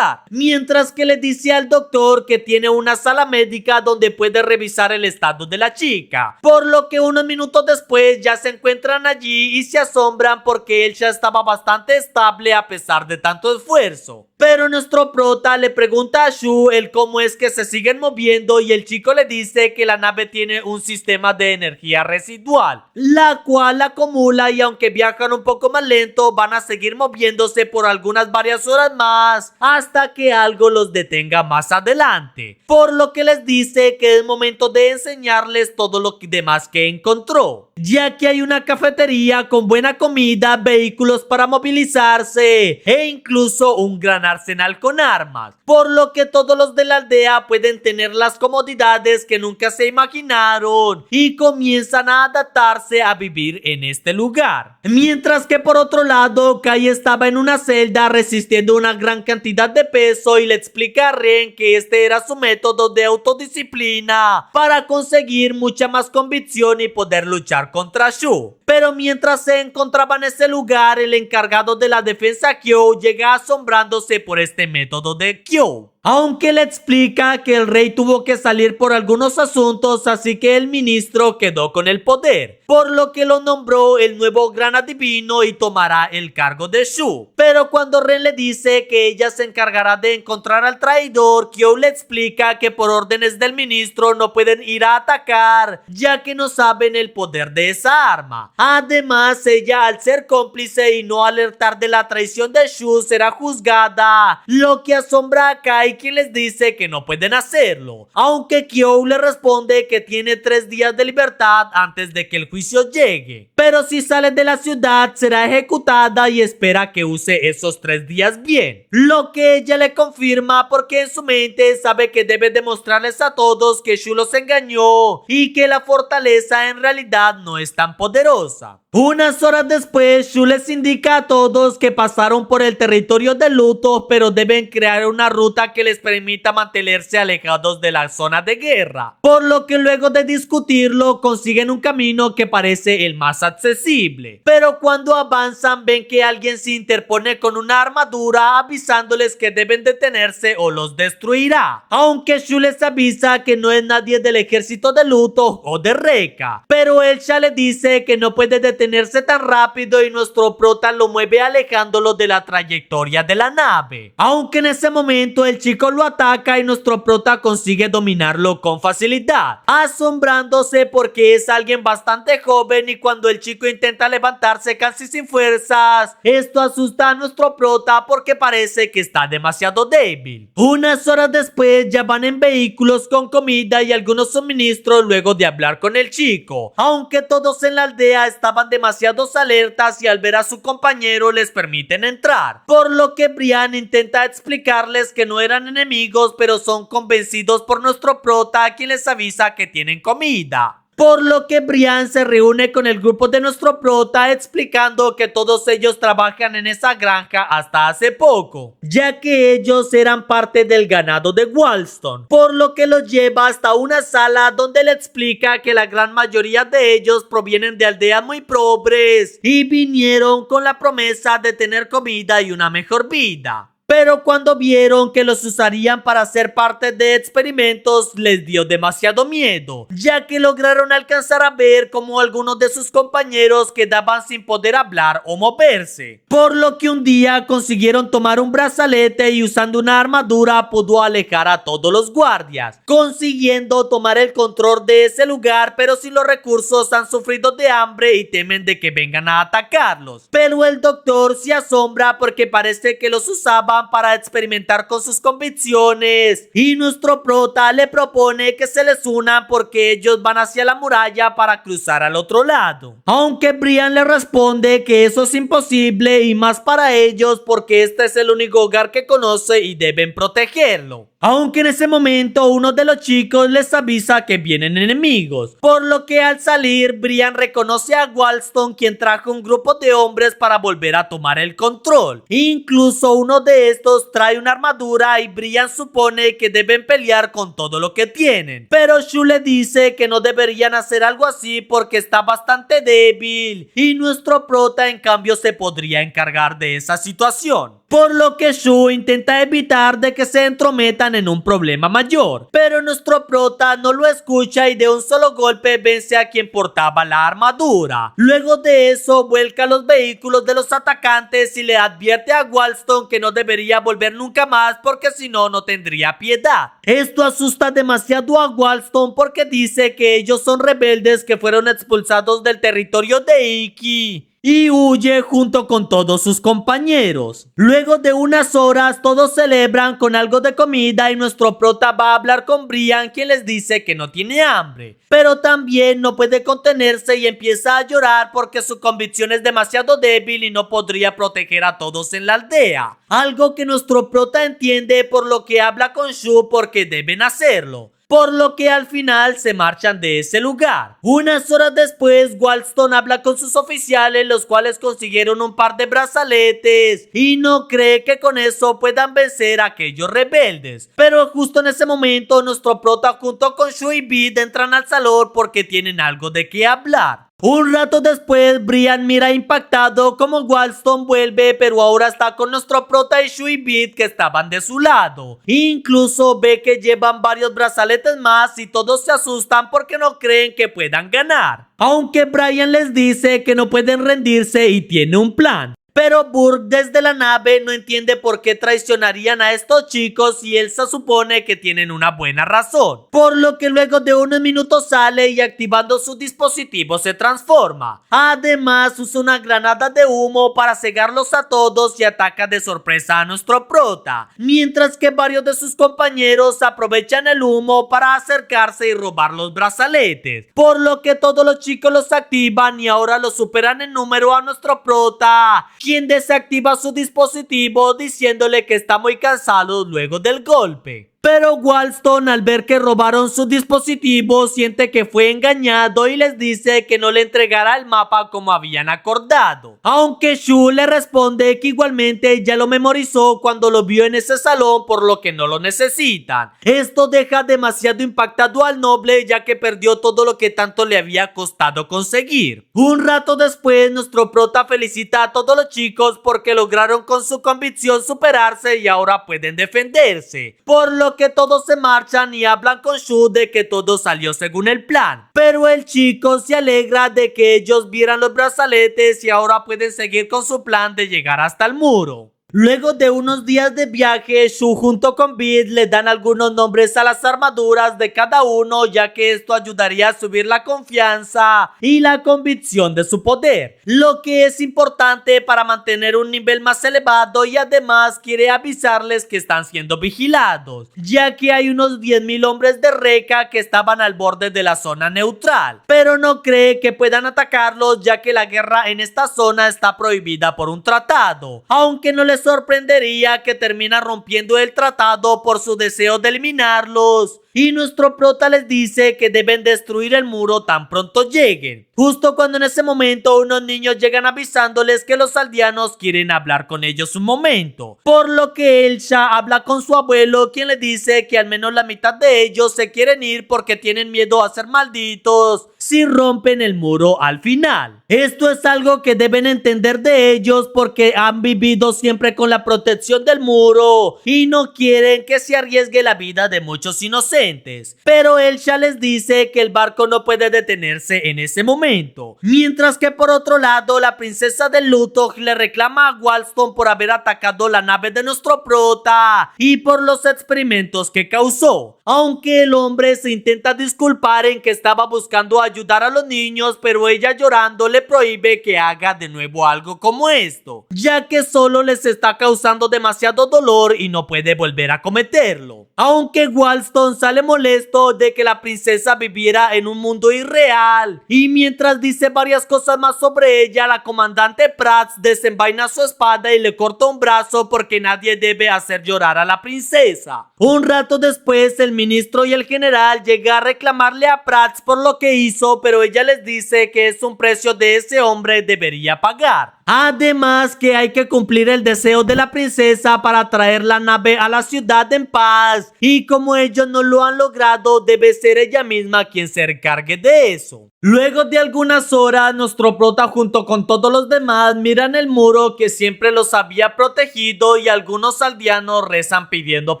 mientras que le dice al doctor que tiene una sala médica donde puede revisar el estado de la chica, por lo que unos minutos después ya se encuentran allí y se asombran porque él ya estaba bastante estable a pesar de tanto esfuerzo. Pero nuestro prota le pregunta a Shu el cómo es que se siguen moviendo y el chico le dice que la nave tiene un sistema de energía residual, la cual acumula y aunque viajan un poco más lento van a seguir moviéndose por algunas varias horas más hasta que algo los detenga más adelante, por lo que les dice que es momento de enseñarles todo lo demás que encontró, ya que hay una cafetería con buena comida, vehículos para movilizarse e incluso un gran arsenal con armas, por lo que todos los de la aldea pueden tener las comodidades que nunca se imaginaron y comienzan a adaptarse a vivir en este lugar. Mientras que por otro lado, Kai estaba en una celda resistiendo una gran cantidad de peso y le explica a Ren que este era su método de autodisciplina para conseguir mucha más convicción y poder luchar contra Shu. Pero mientras se encontraba en ese lugar, el encargado de la defensa Kyo llega asombrándose por este método de Kyo, aunque le explica que el rey tuvo que salir por algunos asuntos, así que el ministro quedó con el poder, por lo que lo nombró el nuevo gran adivino y tomará el cargo de Shu. Pero cuando Ren le dice que ella se encargará de encontrar al traidor, Kyo le explica que por órdenes del ministro no pueden ir a atacar, ya que no saben el poder de esa arma. Además, ella, al ser cómplice y no alertar de la traición de Shu, será juzgada, lo que asombra a Kai, quien les dice que no pueden hacerlo, aunque Kyo le responde que tiene 3 días de libertad antes de que el juicio llegue, pero si sale de la ciudad será ejecutada y espera que use esos 3 días bien, lo que ella le confirma porque en su mente sabe que debe demostrarles a todos que Shu los engañó y que la fortaleza en realidad no es tan poderosa. Unas horas después, Shu les indica a todos que pasaron por el territorio de luto, pero deben crear una ruta que les permita mantenerse alejados de la zona de guerra, por lo que luego de discutirlo consiguen un camino que parece el más accesible. Pero cuando avanzan ven que alguien se interpone con una armadura avisándoles que deben detenerse o los destruirá, aunque Shu les avisa que no es nadie del ejército de luto o de Rekka, pero Elsha le dice que no puede detenerse tan rápido y nuestro prota lo mueve alejándolo de la trayectoria de la nave, aunque en ese momento el chico lo ataca y nuestro prota consigue dominarlo con facilidad, asombrándose porque es alguien bastante joven y cuando el chico intenta levantarse casi sin fuerzas, esto asusta a nuestro prota porque parece que está demasiado débil. Unas horas después ya van en vehículos con comida y algunos suministros luego de hablar con el chico, aunque todos en la aldea estaban demasiado alertas y al ver a su compañero les permiten entrar, por lo que Brian intenta explicarles que no eran enemigos pero son convencidos por nuestro prota, quien les avisa que tienen comida. Por lo que Brian se reúne con el grupo de nuestro prota explicando que todos ellos trabajan en esa granja hasta hace poco, ya que ellos eran parte del ganado de Walston, por lo que los lleva hasta una sala donde le explica que la gran mayoría de ellos provienen de aldeas muy pobres y vinieron con la promesa de tener comida y una mejor vida. Pero cuando vieron que los usarían para hacer parte de experimentos, les dio demasiado miedo, ya que lograron alcanzar a ver cómo algunos de sus compañeros quedaban sin poder hablar o moverse. Por lo que un día consiguieron tomar un brazalete y usando una armadura pudo alejar a todos los guardias, consiguiendo tomar el control de ese lugar, pero sin los recursos han sufrido de hambre y temen de que vengan a atacarlos. Pero el doctor se asombra porque parece que los usaban para experimentar con sus convicciones y nuestro prota le propone que se les unan porque ellos van hacia la muralla para cruzar al otro lado. Aunque Brian le responde que eso es imposible y más para ellos porque este es el único hogar que conoce y deben protegerlo. Aunque en ese momento uno de los chicos les avisa que vienen enemigos, por lo que al salir Brian reconoce a Walston, quien trajo un grupo de hombres para volver a tomar el control. Incluso uno de estos trae una armadura y Brian supone que deben pelear con todo lo que tienen, pero Shu le dice que no deberían hacer algo así porque está bastante débil y nuestro prota en cambio se podría encargar de esa situación. Por lo que Shu intenta evitar de que se entrometan en un problema mayor, pero nuestro prota no lo escucha y de un solo golpe vence a quien portaba la armadura. Luego de eso vuelca los vehículos de los atacantes y le advierte a Walston que no debería volver nunca más porque si no, no tendría piedad. Esto asusta demasiado a Walston porque dice que ellos son rebeldes que fueron expulsados del territorio de Iki y huye junto con todos sus compañeros. Luego de unas horas todos celebran con algo de comida y nuestro prota va a hablar con Brian, quien les dice que no tiene hambre, pero también no puede contenerse y empieza a llorar porque su convicción es demasiado débil y no podría proteger a todos en la aldea, algo que nuestro prota entiende, por lo que habla con Shu porque deben hacerlo. Por lo que al final se marchan de ese lugar. Unas horas después, Walston habla con sus oficiales, los cuales consiguieron un par de brazaletes y no cree que con eso puedan vencer a aquellos rebeldes. Pero justo en ese momento, nuestro prota junto con Shu y Bit entran al salón porque tienen algo de qué hablar. Un rato después, Brian mira impactado como Walston vuelve, pero ahora está con nuestro prota y Shu y Bit que estaban de su lado. Incluso ve que llevan varios brazaletes más y todos se asustan porque no creen que puedan ganar. Aunque Brian les dice que no pueden rendirse y tiene un plan. Pero Burke desde la nave no entiende por qué traicionarían a estos chicos y él se supone que tienen una buena razón. Por lo que luego de unos minutos sale y activando su dispositivo se transforma. Además usa una granada de humo para cegarlos a todos y ataca de sorpresa a nuestro prota. Mientras que varios de sus compañeros aprovechan el humo para acercarse y robar los brazaletes. Por lo que todos los chicos los activan y ahora los superan en número a nuestro prota, quien desactiva su dispositivo diciéndole que está muy cansado luego del golpe. Pero Walston, al ver que robaron su dispositivo, siente que fue engañado y les dice que no le entregará el mapa como habían acordado. Aunque Shu le responde que igualmente ya lo memorizó cuando lo vio en ese salón, por lo que no lo necesitan. Esto deja demasiado impactado al noble, ya que perdió todo lo que tanto le había costado conseguir. Un rato después, nuestro prota felicita a todos los chicos porque lograron con su convicción superarse y ahora pueden defenderse. Por lo que todos se marchan y hablan con Shu de que todo salió según el plan. Pero el chico se alegra de que ellos vieran los brazaletes y ahora pueden seguir con su plan de llegar hasta el muro. Luego de unos días de viaje, Shu junto con Bit le dan algunos nombres a las armaduras de cada uno, ya que esto ayudaría a subir la confianza y la convicción de su poder, lo que es importante para mantener un nivel más elevado, y además quiere avisarles que están siendo vigilados, ya que hay unos 10,000 hombres de Rekka que estaban al borde de la zona neutral, pero no cree que puedan atacarlos, ya que la guerra en esta zona está prohibida por un tratado, aunque no les sorprendería que termina rompiendo el tratado por su deseo de eliminarlos. Y nuestro prota les dice que deben destruir el muro tan pronto lleguen. Justo cuando en ese momento unos niños llegan avisándoles que los aldeanos quieren hablar con ellos un momento. Por lo que Elsha habla con su abuelo, quien le dice que al menos la mitad de ellos se quieren ir porque tienen miedo a ser malditos si rompen el muro al final. Esto es algo que deben entender de ellos porque han vivido siempre con la protección del muro y no quieren que se arriesgue la vida de muchos inocentes. Pero Elsha les dice que el barco no puede detenerse en ese momento. Mientras que por otro lado, la princesa del Luto le reclama a Walston por haber atacado la nave de nuestro prota y por los experimentos que causó. Aunque el hombre se intenta disculpar en que estaba buscando ayudar a los niños, pero ella llorando le prohíbe que haga de nuevo algo como esto, ya que solo les está causando demasiado dolor y no puede volver a cometerlo. Aunque Walston sale molesto de que la princesa viviera en un mundo irreal, y mientras dice varias cosas más sobre ella, la comandante Prats desenvaina su espada y le corta un brazo porque nadie debe hacer llorar a la princesa. Un rato después, el ministro y el general llegan a reclamarle a Prats por lo que hizo, pero ella les dice que es un precio de ese hombre debería pagar. Además que hay que cumplir el deseo de la princesa para traer la nave a la ciudad en paz, y como ellos no lo han logrado, debe ser ella misma quien se encargue de eso. Luego de algunas horas, nuestro prota junto con todos los demás miran el muro que siempre los había protegido y algunos aldeanos rezan pidiendo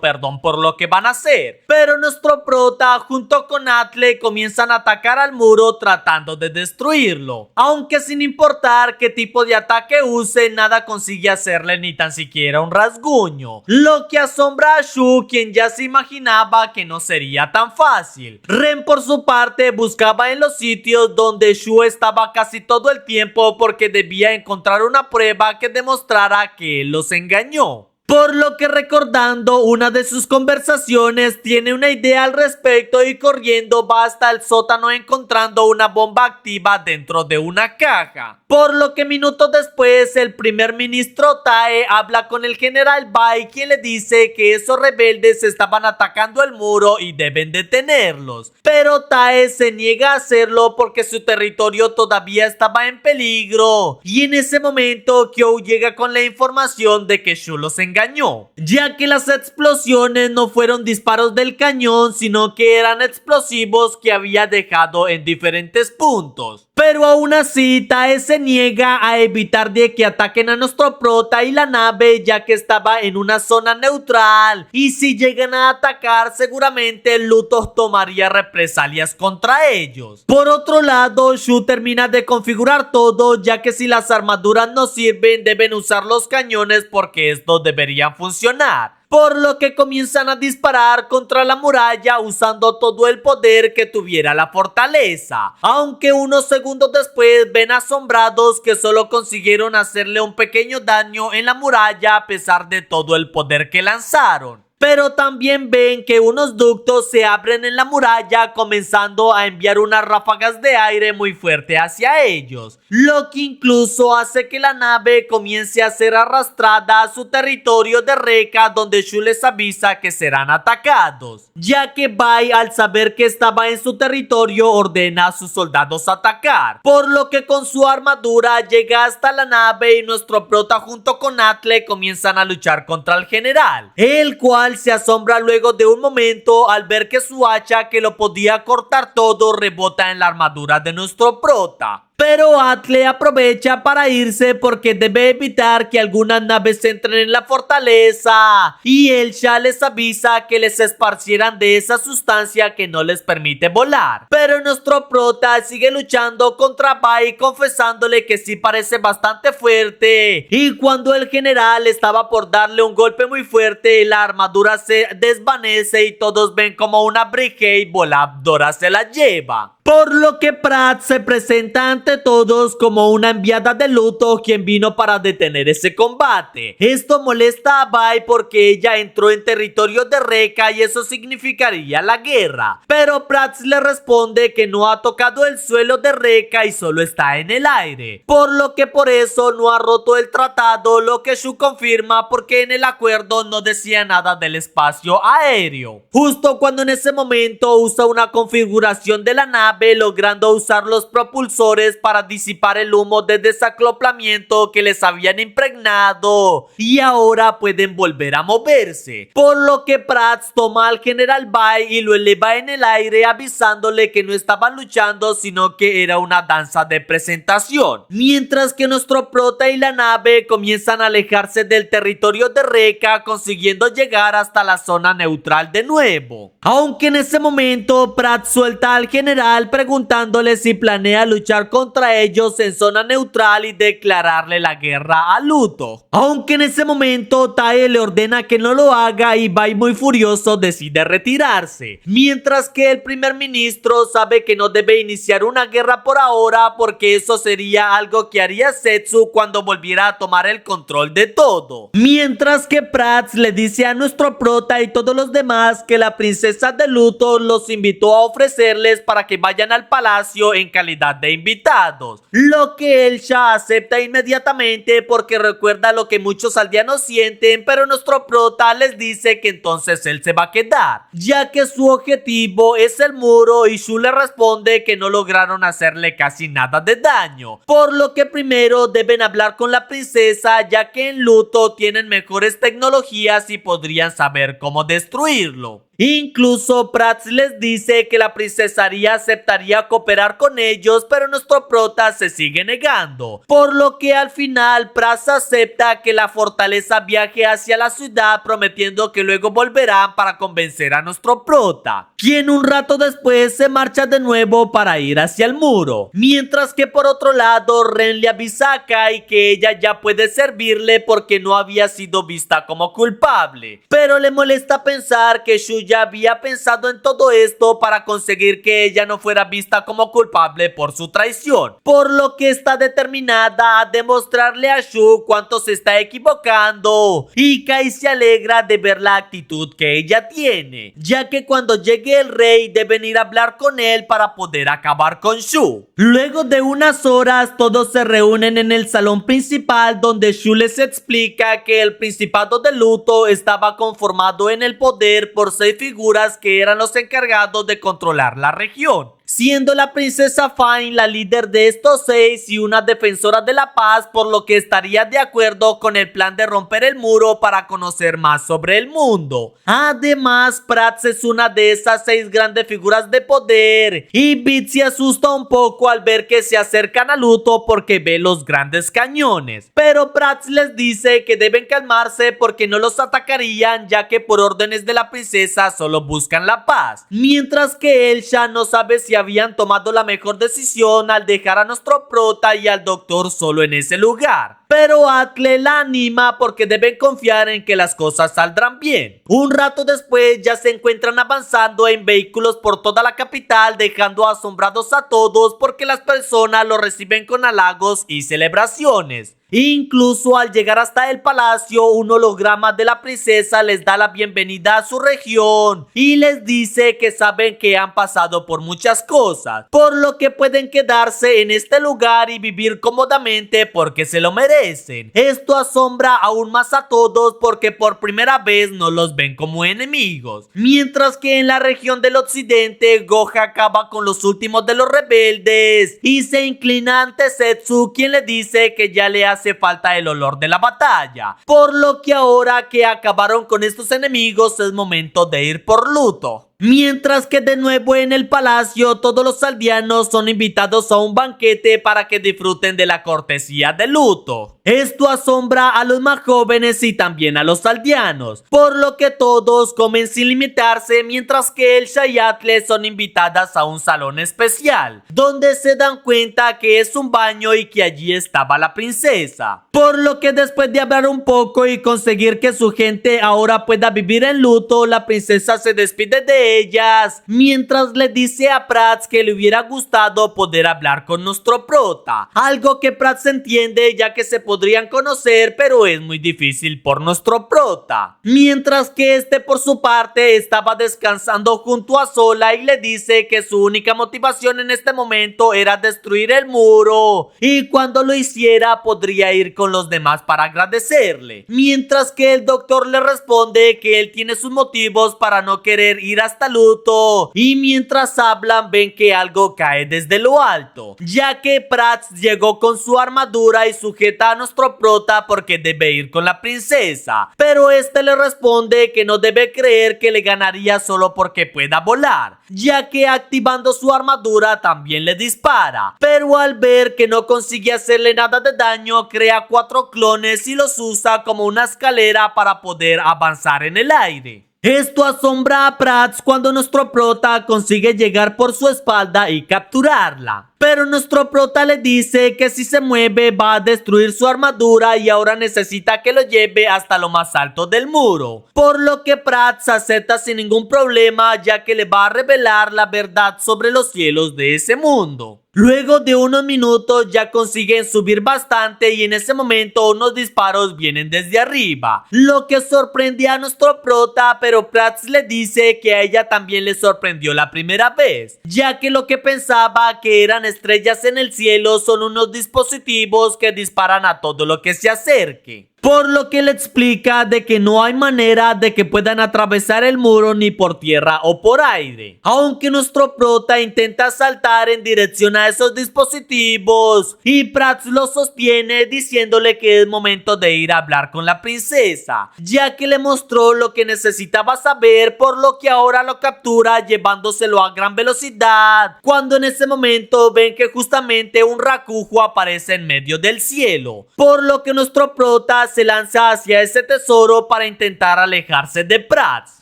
perdón por lo que van a hacer. Pero nuestro prota junto con Atle comienzan a atacar al muro tratando de destruirlo. Aunque sin importar qué tipo de ataque use, nada consigue hacerle ni tan siquiera un rasguño. Lo que asombra a Shu, quien ya se imaginaba que no sería tan fácil. Ren por su parte buscaba en los sitios donde Shu estaba casi todo el tiempo porque debía encontrar una prueba que demostrara que él los engañó. Por lo que recordando una de sus conversaciones tiene una idea al respecto y corriendo va hasta el sótano encontrando una bomba activa dentro de una caja. Por lo que minutos después el primer ministro Tae habla con el general Bai, quien le dice que esos rebeldes estaban atacando el muro y deben detenerlos. Pero Tae se niega a hacerlo porque su territorio todavía estaba en peligro. Y en ese momento Kyo llega con la información de que Shu los engañó, ya que las explosiones no fueron disparos del cañón, sino que eran explosivos que había dejado en diferentes puntos. Pero aún así, Tae se niega a evitar de que ataquen a nuestro prota y la nave, ya que estaba en una zona neutral. Y si llegan a atacar, seguramente Luto tomaría represalias contra ellos. Por otro lado, Shu termina de configurar todo, ya que si las armaduras no sirven, deben usar los cañones porque estos deberían funcionar. Por lo que comienzan a disparar contra la muralla usando todo el poder que tuviera la fortaleza. Aunque unos segundos después ven asombrados que solo consiguieron hacerle un pequeño daño en la muralla a pesar de todo el poder que lanzaron. Pero también ven que unos ductos se abren en la muralla, comenzando a enviar unas ráfagas de aire muy fuerte hacia ellos, lo que incluso hace que la nave comience a ser arrastrada a su territorio de Rekka, donde Shu les avisa que serán atacados, ya que Bai, al saber que estaba en su territorio, ordena a sus soldados atacar, por lo que con su armadura llega hasta la nave y nuestro prota junto con Atle comienzan a luchar contra el general, el cual se asombra luego de un momento al ver que su hacha, que lo podía cortar todo, rebota en la armadura de nuestro prota. Pero Atle aprovecha para irse porque debe evitar que algunas naves entren en la fortaleza, y Elsha les avisa que les esparcieran de esa sustancia que no les permite volar. Pero nuestro prota sigue luchando contra Bai, confesándole que sí parece bastante fuerte, y cuando el general estaba por darle un golpe muy fuerte, la armadura se desvanece y todos ven como una Brigade voladora se la lleva. Por lo que Pratt se presenta ante todos como una enviada de Luto quien vino para detener ese combate. Esto molesta a Bai porque ella entró en territorio de Rekka y eso significaría la guerra. Pero Pratt le responde que no ha tocado el suelo de Rekka y solo está en el aire. Por lo que por eso no ha roto el tratado, lo que Shu confirma porque en el acuerdo no decía nada del espacio aéreo. Justo cuando en ese momento usa una configuración de la nave nave, logrando usar los propulsores para disipar el humo de desacoplamiento que les habían impregnado, y ahora pueden volver a moverse, por lo que Prats toma al General Bai y lo eleva en el aire avisándole que no estaban luchando sino que era una danza de presentación, mientras que nuestro prota y la nave comienzan a alejarse del territorio de Rekka, consiguiendo llegar hasta la zona neutral de nuevo. Aunque en ese momento Prats suelta al general preguntándole si planea luchar contra ellos en zona neutral y declararle la guerra a Luto. Aunque en ese momento Tae le ordena que no lo haga y Bai, muy furioso, decide retirarse, mientras que el primer ministro sabe que no debe iniciar una guerra por ahora porque eso sería algo que haría Zetsu cuando volviera a tomar el control de todo. Mientras que Prats le dice a nuestro prota y todos los demás que la princesa de luto los invitó a ofrecerles para que vayan al palacio en calidad de invitados, lo que Elsha acepta inmediatamente porque recuerda lo que muchos aldeanos sienten, pero nuestro prota les dice que entonces él se va a quedar, ya que su objetivo es el muro, y Shu le responde que no lograron hacerle casi nada de daño, por lo que primero deben hablar con la princesa, ya que en luto tienen mejores tecnologías y podrían saber cómo destruirlo. Incluso Prats les dice que la princesaría aceptaría cooperar con ellos, pero nuestro prota se sigue negando, por lo que al final Prats acepta que la fortaleza viaje hacia la ciudad, prometiendo que luego volverán para convencer a nuestro prota, quien un rato después se marcha de nuevo para ir hacia el muro, mientras que por otro lado Ren le avisa a Kai que ella ya puede servirle porque no había sido vista como culpable, pero le molesta pensar que Shu ya había pensado en todo esto para conseguir que ella no fuera vista como culpable por su traición, por lo que está determinada a demostrarle a Shu cuánto se está equivocando, y Kai se alegra de ver la actitud que ella tiene, ya que cuando llegue el rey deben ir a hablar con él para poder acabar con Shu. Luego de unas horas todos se reúnen en el salón principal, donde Shu les explica que el principado de luto estaba conformado en el poder por 6 figuras que eran los encargados de controlar la región, siendo la princesa Fine la líder de estos 6 y una defensora de la paz, por lo que estaría de acuerdo con el plan de romper el muro para conocer más sobre el mundo. Además, Prats es una de esas 6 grandes figuras de poder, y Beat se asusta un poco al ver que se acercan a Luto porque ve los grandes cañones, pero Prats les dice que deben calmarse porque no los atacarían, ya que por órdenes de la princesa solo buscan la paz, mientras que Elsha no sabe si habían tomado la mejor decisión al dejar a nuestro prota y al doctor solo en ese lugar. Pero Atle la anima porque deben confiar en que las cosas saldrán bien. Un rato después ya se encuentran avanzando en vehículos por toda la capital, dejando asombrados a todos porque las personas lo reciben con halagos y celebraciones. Incluso al llegar hasta el palacio, un holograma de la princesa les da la bienvenida a su región y les dice que saben que han pasado por muchas cosas, por lo que pueden quedarse en este lugar y vivir cómodamente porque se lo merecen. Esto asombra aún más a todos porque por primera vez no los ven como enemigos, mientras que en la región del occidente Goha acaba con los últimos de los rebeldes y se inclina ante Zetsu, quien le dice que ya le hace falta el olor de la batalla, por lo que ahora que acabaron con estos enemigos es momento de ir por luto. Mientras que de nuevo en el palacio todos los aldeanos son invitados a un banquete para que disfruten de la cortesía de luto. Esto asombra a los más jóvenes y también a los aldeanos, por lo que todos comen sin limitarse, mientras que Elsha y Atle son invitadas a un salón especial, donde se dan cuenta que es un baño y que allí estaba la princesa. Por lo que después de hablar un poco y conseguir que su gente ahora pueda vivir en luto, la princesa se despide de ellas, mientras le dice a Prats que le hubiera gustado poder hablar con nuestro prota, algo que Prats entiende ya que se podrían conocer, pero es muy difícil por nuestro prota, mientras que este por su parte estaba descansando junto a Sola y le dice que su única motivación en este momento era destruir el muro y cuando lo hiciera podría ir con los demás para agradecerle, mientras que el doctor le responde que él tiene sus motivos para no querer ir hasta hasta Luto y mientras hablan ven que algo cae desde lo alto, ya que Prats llegó con su armadura y sujeta a nuestro prota porque debe ir con la princesa, pero este le responde que no debe creer que le ganaría solo porque pueda volar, ya que activando su armadura también le dispara, pero al ver que no consigue hacerle nada de daño crea 4 clones y los usa como una escalera para poder avanzar en el aire. Esto asombra a Prats cuando nuestro prota consigue llegar por su espalda y capturarla. Pero nuestro prota le dice que si se mueve va a destruir su armadura y ahora necesita que lo lleve hasta lo más alto del muro. Por lo que Prats acepta sin ningún problema, ya que le va a revelar la verdad sobre los cielos de ese mundo. Luego de unos minutos ya consiguen subir bastante y en ese momento unos disparos vienen desde arriba, lo que sorprende a nuestro prota, pero Prats le dice que a ella también le sorprendió la primera vez, ya que lo que pensaba que eran estrellas en el cielo son unos dispositivos que disparan a todo lo que se acerque. Por lo que le explica de que no hay manera de que puedan atravesar el muro ni por tierra o por aire. Aunque nuestro prota intenta saltar en dirección a esos dispositivos y Prats lo sostiene diciéndole que es momento de ir a hablar con la princesa, ya que le mostró lo que necesitaba saber, por lo que ahora lo captura llevándoselo a gran velocidad, cuando en ese momento ven que justamente un rakujo aparece en medio del cielo, por lo que nuestro prota se lanza hacia ese tesoro para intentar alejarse de Prats.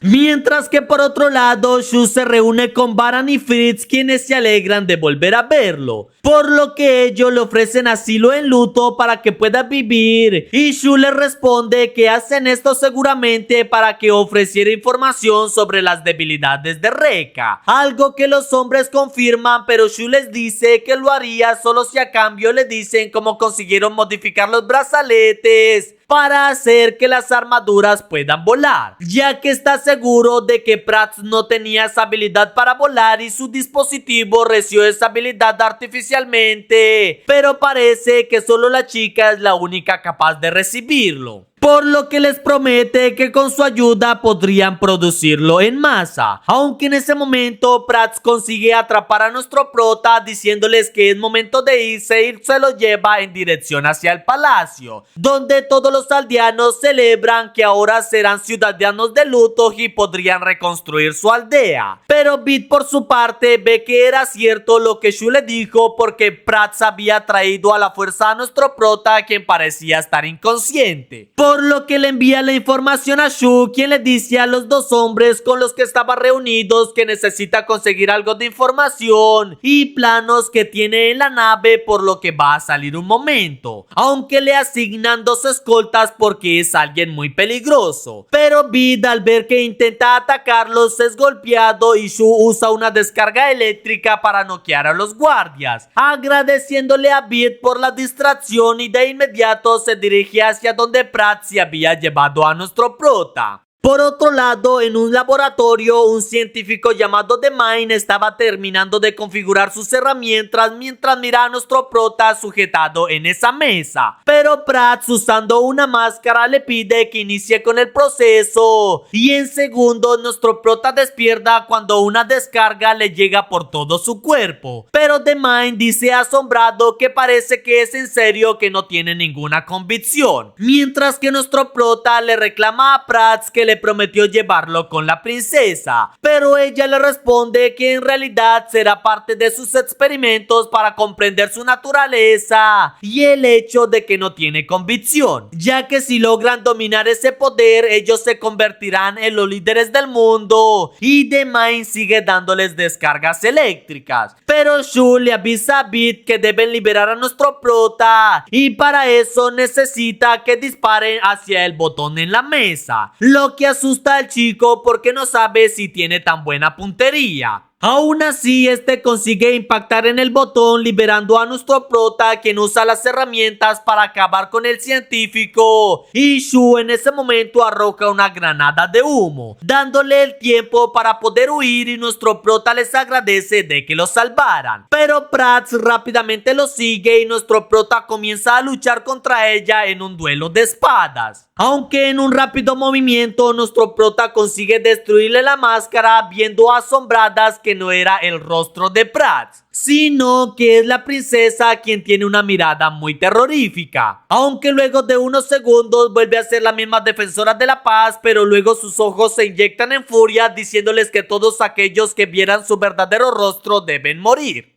Mientras que por otro lado, Shu se reúne con Baran y Fritz, quienes se alegran de volver a verlo, por lo que ellos le ofrecen asilo en Luto para que pueda vivir, y Shu le responde que hacen esto seguramente para que ofreciera información sobre las debilidades de Rekka, algo que los hombres confirman, pero Shu les dice que lo haría solo si a cambio le dicen cómo consiguieron modificar los brazaletes para hacer que las armaduras puedan volar, ya que está seguro de que Prats no tenía esa habilidad para volar y su dispositivo recibió esa habilidad artificialmente, pero parece que solo la chica es la única capaz de recibirlo. Por lo que les promete que con su ayuda podrían producirlo en masa. Aunque en ese momento Prats consigue atrapar a nuestro prota diciéndoles que es momento de irse y se lo lleva en dirección hacia el palacio, donde todos los aldeanos celebran que ahora serán ciudadanos de luto y podrían reconstruir su aldea. Pero Bit por su parte ve que era cierto lo que Shu le dijo, porque Prats había traído a la fuerza a nuestro prota, quien parecía estar inconsciente. Por lo que le envía la información a Shu, quien le dice a los dos hombres con los que estaba reunidos que necesita conseguir algo de información y planos que tiene en la nave, por lo que va a salir un momento, aunque le asignan 2 escoltas porque es alguien muy peligroso. Pero Bit, al ver que intenta atacarlos, es golpeado y Shu usa una descarga eléctrica para noquear a los guardias, agradeciéndole a Bit por la distracción, y de inmediato se dirige hacia donde Prats se había llevado a nuestro prota. Por otro lado, en un laboratorio, un científico llamado The Mind estaba terminando de configurar sus herramientas mientras mira a nuestro prota sujetado en esa mesa. Pero Prats, usando una máscara, le pide que inicie con el proceso. Y en segundos, nuestro prota despierta cuando una descarga le llega por todo su cuerpo. Pero The Mind dice asombrado que parece que es en serio, que no tiene ninguna convicción. Mientras que nuestro prota le reclama a Prats que le prometió llevarlo con la princesa, pero ella le responde que en realidad será parte de sus experimentos para comprender su naturaleza y el hecho de que no tiene convicción, ya que si logran dominar ese poder ellos se convertirán en los líderes del mundo, y The Mind sigue dándoles descargas eléctricas. Pero Shu le avisa a Bit que deben liberar a nuestro prota, y para eso necesita que disparen hacia el botón en la mesa, lo que asusta al chico porque no sabe si tiene tan buena puntería. Aún así, este consigue impactar en el botón, liberando a nuestro prota, quien usa las herramientas para acabar con el científico. Y Shu en ese momento arroja una granada de humo, dándole el tiempo para poder huir, y nuestro prota les agradece de que lo salvaran. Pero Prats rápidamente lo sigue y nuestro prota comienza a luchar contra ella en un duelo de espadas. Aunque en un rápido movimiento nuestro prota consigue destruirle la máscara, viendo asombradas que no era el rostro de Prats, sino que es la princesa, quien tiene una mirada muy terrorífica. Aunque luego de unos segundos vuelve a ser la misma defensora de la paz, pero luego sus ojos se inyectan en furia, diciéndoles que todos aquellos que vieran su verdadero rostro deben morir.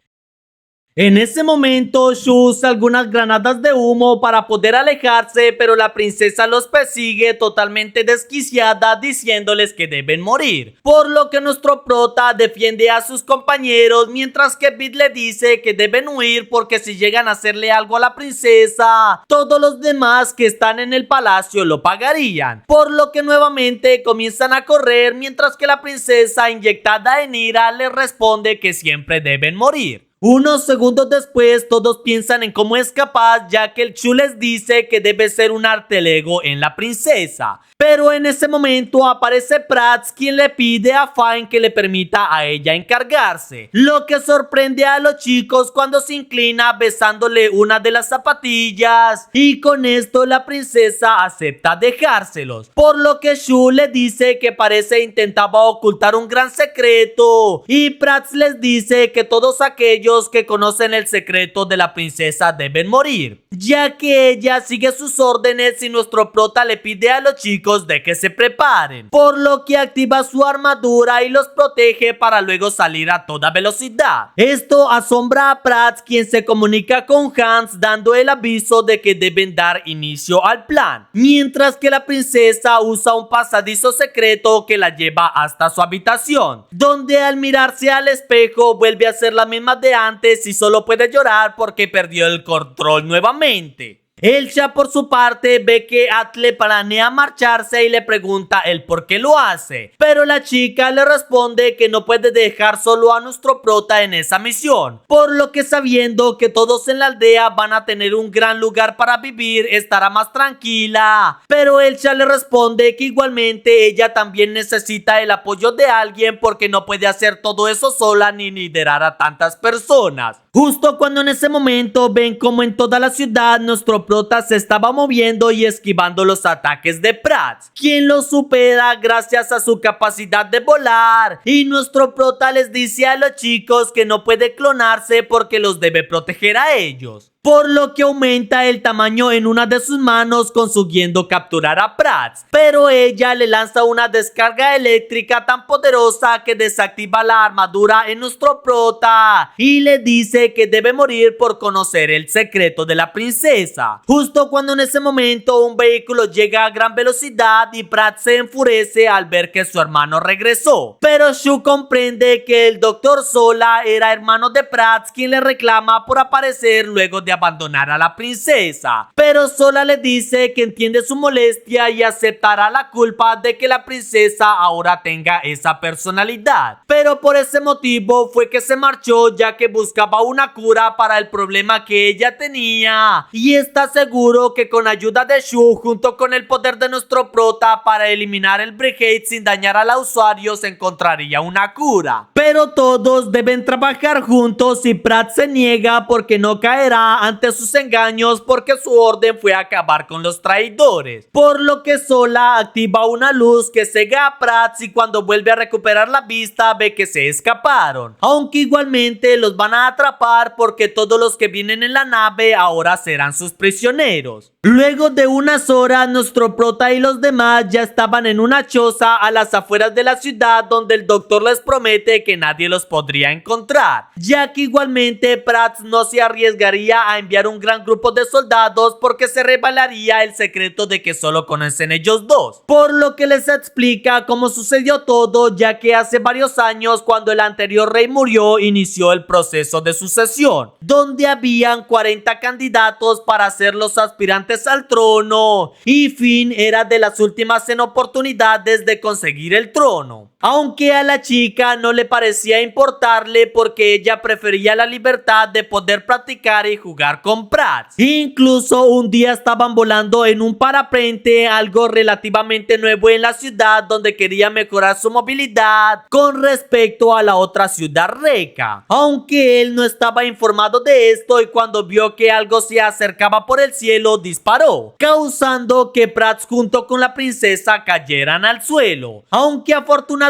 En ese momento, Shu usa algunas granadas de humo para poder alejarse, pero la princesa los persigue totalmente desquiciada, diciéndoles que deben morir. Por lo que nuestro prota defiende a sus compañeros, mientras que Bit le dice que deben huir porque si llegan a hacerle algo a la princesa, todos los demás que están en el palacio lo pagarían. Por lo que nuevamente comienzan a correr, mientras que la princesa, inyectada en ira, les responde que siempre deben morir. Unos segundos después, todos piensan en cómo escapar, ya que el Shu les dice que debe ser un artelego en la princesa. Pero en ese momento aparece Prats, quien le pide a Fine que le permita a ella encargarse, lo que sorprende a los chicos cuando se inclina besándole una de las zapatillas, y con esto la princesa acepta dejárselos, por lo que Shu le dice que parece intentaba ocultar un gran secreto, y Prats les dice que todos aquellos que conocen el secreto de la princesa deben morir, ya que ella sigue sus órdenes y nuestro prota le pide a los chicos de que se preparen, por lo que activa su armadura y los protege para luego salir a toda velocidad. Esto asombra a Prats, quien se comunica con Hans dando el aviso de que deben dar inicio al plan, mientras que la princesa usa un pasadizo secreto que la lleva hasta su habitación, donde al mirarse al espejo vuelve a ser la misma de antes y solo puede llorar porque perdió el control nuevamente. Elsa por su parte ve que Atle planea marcharse y le pregunta el por qué lo hace, pero la chica le responde que no puede dejar solo a nuestro prota en esa misión, por lo que sabiendo que todos en la aldea van a tener un gran lugar para vivir, estará más tranquila. Pero Elsa le responde que igualmente ella también necesita el apoyo de alguien porque no puede hacer todo eso sola ni liderar a tantas personas. Justo cuando en ese momento ven como en toda la ciudad nuestro prota se estaba moviendo y esquivando los ataques de Prats, quien lo supera gracias a su capacidad de volar, y nuestro prota les dice a los chicos que no puede clonarse porque los debe proteger a ellos, por lo que aumenta el tamaño en una de sus manos consiguiendo capturar a Prats, pero ella le lanza una descarga eléctrica tan poderosa que desactiva la armadura en nuestro prota y le dice que debe morir por conocer el secreto de la princesa. Justo cuando en ese momento un vehículo llega a gran velocidad y Prats se enfurece al ver que su hermano regresó, pero Shu comprende que el Dr. Sola era hermano de Prats, quien le reclama por aparecer luego de abandonar a la princesa, pero Sola le dice que entiende su molestia y aceptará la culpa de que la princesa ahora tenga esa personalidad, pero por ese motivo fue que se marchó, ya que buscaba una cura para el problema que ella tenía, y está seguro que con ayuda de Shu junto con el poder de nuestro prota para eliminar el Brigade sin dañar al usuario se encontraría una cura, pero todos deben trabajar juntos y Prats se niega porque no caerá ante sus engaños, porque su orden fue acabar con los traidores, por lo que Sola activa una luz que cega a Prats y cuando vuelve a recuperar la vista ve que se escaparon, aunque igualmente los van a atrapar porque todos los que vienen en la nave ahora serán sus prisioneros. Luego de unas horas nuestro prota y los demás ya estaban en una choza a las afueras de la ciudad, donde el doctor les promete que nadie los podría encontrar, ya que igualmente Prats no se arriesgaría a enviar un gran grupo de soldados porque se revelaría el secreto de que solo conocen ellos dos, por lo que les explica cómo sucedió todo, ya que hace varios años, cuando el anterior rey murió, inició el proceso de sucesión, donde habían 40 candidatos para ser los aspirantes aspirantes al trono y Finn era de las últimas en oportunidades de conseguir el trono. Aunque a la chica no le parecía importarle porque ella prefería la libertad de poder practicar y jugar con Prats. Incluso un día estaban volando en un parapente, algo relativamente nuevo en la ciudad, donde quería mejorar su movilidad con respecto a la otra ciudad Reca. Aunque él no estaba informado de esto, y cuando vio que algo se acercaba por el cielo, disparó, causando que Prats junto con la princesa cayeran al suelo. Aunque afortunadamente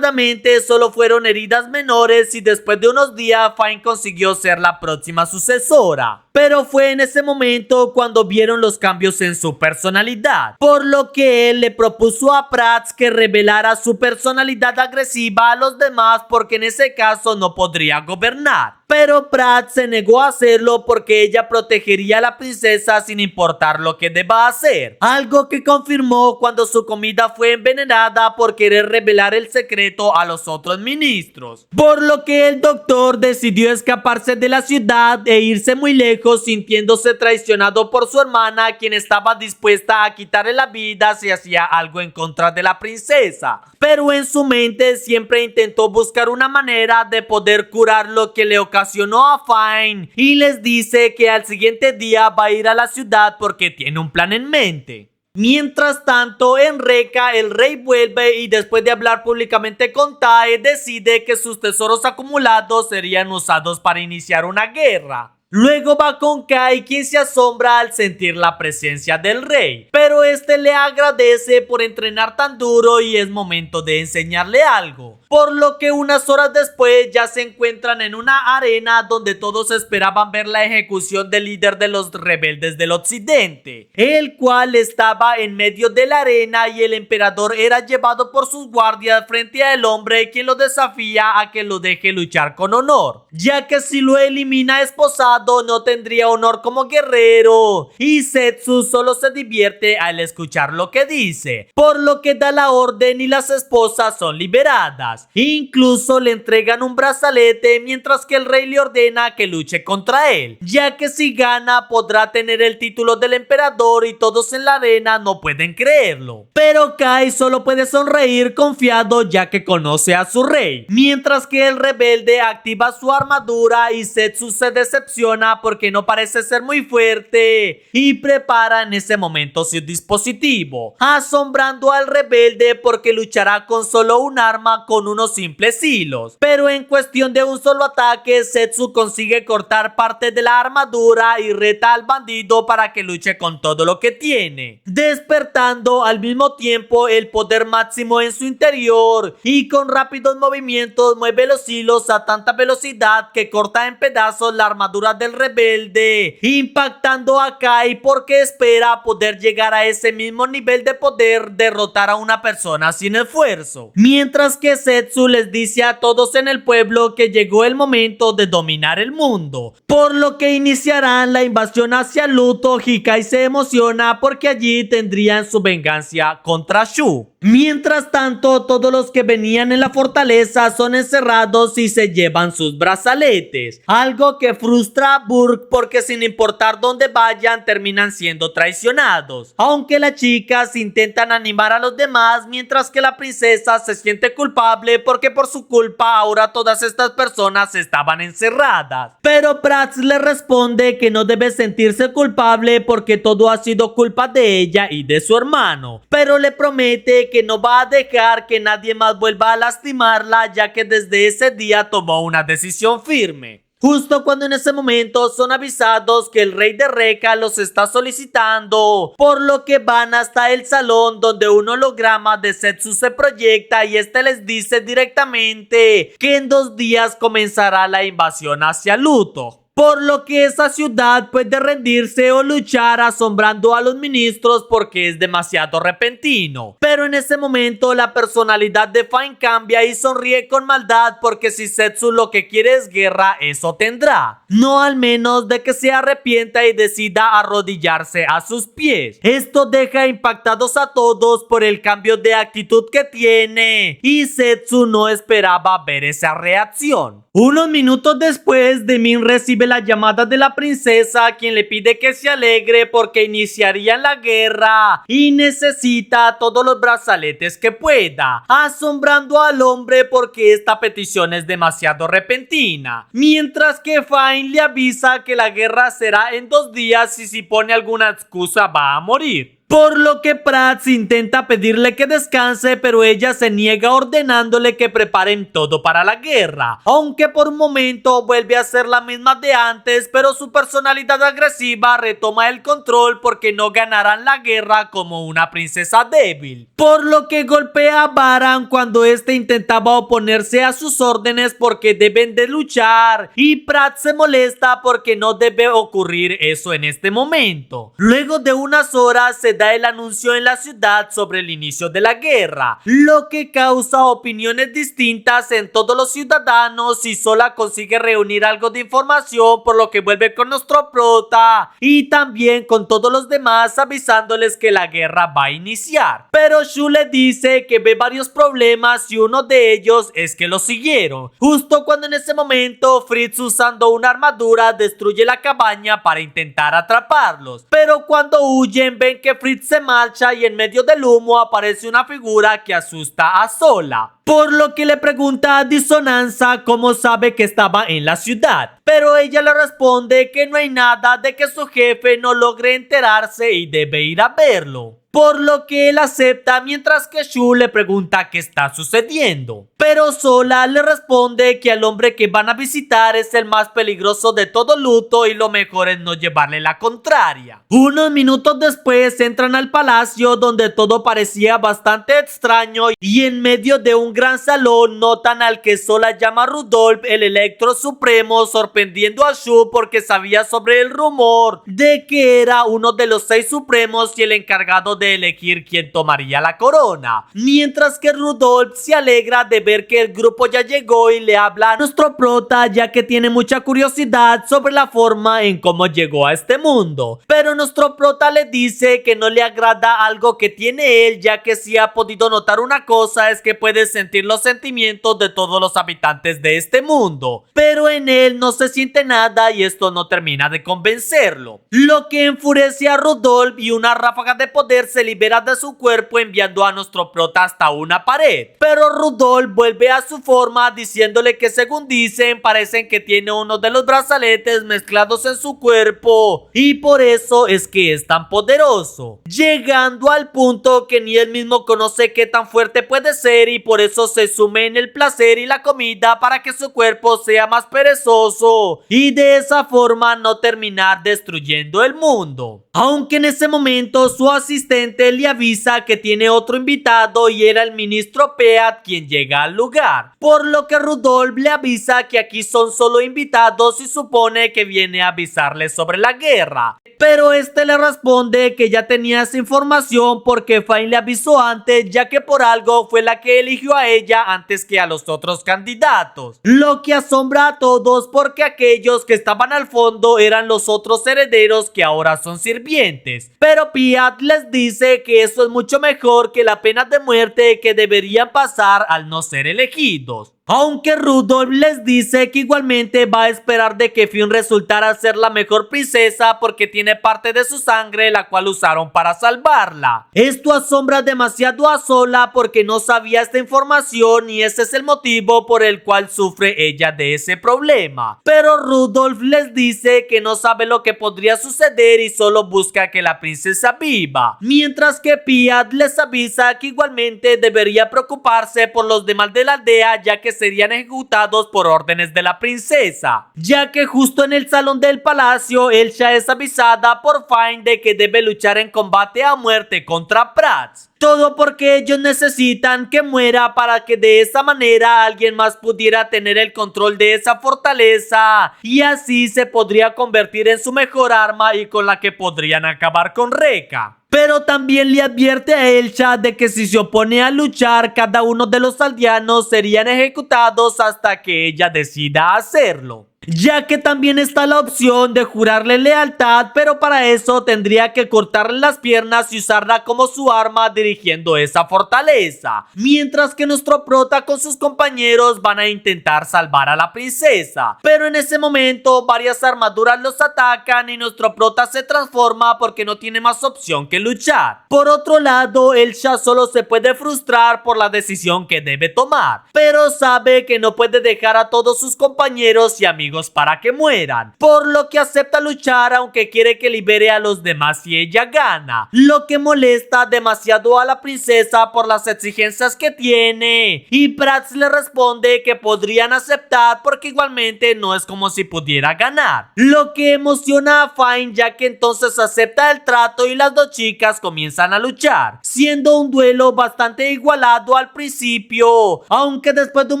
solo fueron heridas menores y después de unos días Fine consiguió ser la próxima sucesora. Pero fue en ese momento cuando vieron los cambios en su personalidad, por lo que él le propuso a Prats que revelara su personalidad agresiva a los demás porque en ese caso no podría gobernar. Pero Prats se negó a hacerlo porque ella protegería a la princesa sin importar lo que deba hacer, algo que confirmó cuando su comida fue envenenada por querer revelar el secreto a los otros ministros, por lo que el doctor decidió escaparse de la ciudad e irse muy lejos, sintiéndose traicionado por su hermana, quien estaba dispuesta a quitarle la vida si hacía algo en contra de la princesa. Pero en su mente siempre intentó buscar una manera de poder curar lo que le ocasionó a Fine, y les dice que al siguiente día va a ir a la ciudad porque tiene un plan en mente. Mientras tanto, en Reca, el rey vuelve y después de hablar públicamente con Tae, decide que sus tesoros acumulados serían usados para iniciar una guerra. Luego va con Kai, quien se asombra al sentir la presencia del rey, pero este le agradece por entrenar tan duro y es momento de enseñarle algo. Por lo que unas horas después ya se encuentran en una arena donde todos esperaban ver la ejecución del líder de los rebeldes del occidente, el cual estaba en medio de la arena, y el emperador era llevado por sus guardias frente al hombre, quien lo desafía a que lo deje luchar con honor, ya que si lo elimina esposado no tendría honor como guerrero, y Zetsu solo se divierte al escuchar lo que dice, por lo que da la orden y las esposas son liberadas. Incluso le entregan un brazalete mientras que el rey le ordena que luche contra él, ya que si gana podrá tener el título del emperador, y todos en la arena no pueden creerlo. Pero Kai solo puede sonreír confiado ya que conoce a su rey, mientras que el rebelde activa su armadura y Zetsu se decepciona porque no parece ser muy fuerte y prepara en ese momento su dispositivo, asombrando al rebelde porque luchará con solo un arma con unos simples hilos. Pero en cuestión de un solo ataque, Zetsu consigue cortar parte de la armadura y reta al bandido para que luche con todo lo que tiene, despertando al mismo tiempo el poder máximo en su interior, y con rápidos movimientos mueve los hilos a tanta velocidad que corta en pedazos la armadura del rebelde, impactando a Kai porque espera poder llegar a ese mismo nivel de poder, derrotar a una persona sin esfuerzo. Mientras que Zetsu les dice a todos en el pueblo que llegó el momento de dominar el mundo, por lo que iniciarán la invasión hacia Luto, y Kai se emociona porque allí tendrían su venganza contra Shu. Mientras tanto, todos los que venían en la fortaleza son encerrados y se llevan sus brazaletes, algo que frustra a Burke porque sin importar dónde vayan terminan siendo traicionados, aunque las chicas intentan animar a los demás, mientras que la princesa se siente culpable porque por su culpa ahora todas estas personas estaban encerradas. Pero Prats le responde que no debe sentirse culpable porque todo ha sido culpa de ella y de su hermano, pero le promete que no va a dejar que nadie más vuelva a lastimarla, ya que desde ese día tomó una decisión firme. Justo cuando en ese momento son avisados que el rey de Reca los está solicitando, por lo que van hasta el salón donde un holograma de Zetsu se proyecta y este les dice directamente que en 2 días comenzará la invasión hacia Luto, por lo que esa ciudad puede rendirse o luchar, asombrando a los ministros porque es demasiado repentino. Pero en ese momento la personalidad de Fine cambia y sonríe con maldad porque si Zetsu lo que quiere es guerra, eso tendrá. No al menos de que se arrepienta y decida arrodillarse a sus pies. Esto deja impactados a todos por el cambio de actitud que tiene, y Zetsu no esperaba ver esa reacción. Unos minutos después, Demin recibe la llamada de la princesa, quien le pide que se alegre porque iniciarían la guerra y necesita todos los brazaletes que pueda, asombrando al hombre porque esta petición es demasiado repentina, mientras que Fine le avisa que la guerra será en 2 días y si pone alguna excusa va a morir. Por lo que Prats intenta pedirle que descanse, pero ella se niega ordenándole que preparen todo para la guerra, aunque por un momento vuelve a ser la misma de antes, pero su personalidad agresiva retoma el control porque no ganarán la guerra como una princesa débil, por lo que golpea a Baran cuando este intentaba oponerse a sus órdenes porque deben de luchar, y Prats se molesta porque no debe ocurrir eso en este momento. Luego de unas horas se da el anuncio en la ciudad sobre el inicio de la guerra, lo que causa opiniones distintas en todos los ciudadanos y Sola consigue reunir algo de información, por lo que vuelve con nuestro prota y también con todos los demás avisándoles que la guerra va a iniciar. Pero Shu le dice que ve varios problemas y uno de ellos es que lo siguieron, justo cuando en ese momento Fritz, usando una armadura, destruye la cabaña para intentar atraparlos, pero cuando huyen ven que Fritz se marcha y en medio del humo aparece una figura que asusta a Sola, por lo que le pregunta a Disonanza cómo sabe que estaba en la ciudad, pero ella le responde que no hay nada de que su jefe no logre enterarse y debe ir a verlo, por lo que él acepta, mientras que Shu le pregunta qué está sucediendo. Pero Sola le responde que al hombre que van a visitar es el más peligroso de todo Luto y lo mejor es no llevarle la contraria. Unos minutos después entran al palacio, donde todo parecía bastante extraño, y en medio de un gran salón notan al que Sola llama Rudolph, el Electro Supremo, sorprendiendo a Shu porque sabía sobre el rumor de que era uno de los 6 supremos y el encargado de elegir quién tomaría la corona, mientras que Rudolph se alegra de ver que el grupo ya llegó y le habla a nuestro prota, ya que tiene mucha curiosidad sobre la forma en cómo llegó a este mundo. Pero nuestro prota le dice que no le agrada algo que tiene él, ya que si ha podido notar una cosa es que puede sentir los sentimientos de todos los habitantes de este mundo, pero en él no se siente nada y esto no termina de convencerlo, lo que enfurece a Rudolph y una ráfaga de poder se libera de su cuerpo enviando a nuestro prota hasta una pared. Pero Rudolph vuelve a su forma diciéndole que según dicen parecen que tiene uno de los brazaletes mezclados en su cuerpo y por eso es que es tan poderoso, llegando al punto que ni él mismo conoce qué tan fuerte puede ser y por eso se sume en el placer y la comida para que su cuerpo sea más perezoso y de esa forma no terminar destruyendo el mundo. Aunque en ese momento su asistente le avisa que tiene otro invitado y era el ministro Peat quien llega al lugar, por lo que Rudolph le avisa que aquí son solo invitados y supone que viene a avisarle sobre la guerra, pero este le responde que ya tenía esa información porque Fine le avisó antes, ya que por algo fue la que eligió a ella antes que a los otros candidatos, lo que asombra a todos porque aquellos que estaban al fondo eran los otros herederos que ahora son sirvientes, pero Peat les dice que eso es mucho mejor que la pena de muerte que deberían pasar al no ser elegidos. Aunque Rudolph les dice que igualmente va a esperar de que Fionn resultara ser la mejor princesa porque tiene parte de su sangre la cual usaron para salvarla. Esto asombra demasiado a Sola porque no sabía esta información y ese es el motivo por el cual sufre ella de ese problema. Pero Rudolph les dice que no sabe lo que podría suceder y solo busca que la princesa viva, mientras que Peat les avisa que igualmente debería preocuparse por los demás de la aldea, ya que serían ejecutados por órdenes de la princesa, ya que justo en el salón del palacio Elsha es avisada por Fine de que debe luchar en combate a muerte contra Prats. Todo porque ellos necesitan que muera para que de esa manera alguien más pudiera tener el control de esa fortaleza y así se podría convertir en su mejor arma y con la que podrían acabar con Rekka. Pero también le advierte a Elsha de que si se opone a luchar, cada uno de los aldeanos serían ejecutados hasta que ella decida hacerlo. ya que también está la opción de jurarle lealtad, pero para eso tendría que cortarle las piernas y usarla como su arma dirigiendo esa fortaleza, mientras que nuestro prota con sus compañeros van a intentar salvar a la princesa, pero en ese momento varias armaduras los atacan y nuestro prota se transforma porque no tiene más opción que luchar. Por otro lado, Elsa solo se puede frustrar por la decisión que debe tomar, pero sabe que no puede dejar a todos sus compañeros y amigos para que mueran, por lo que acepta luchar aunque quiere que libere a los demás si ella gana, lo que molesta demasiado a la princesa por las exigencias que tiene, y Bratz le responde que podrían aceptar porque igualmente no es como si pudiera ganar, lo que emociona a Fine, ya que entonces acepta el trato y las dos chicas comienzan a luchar, siendo un duelo bastante igualado al principio, aunque después de un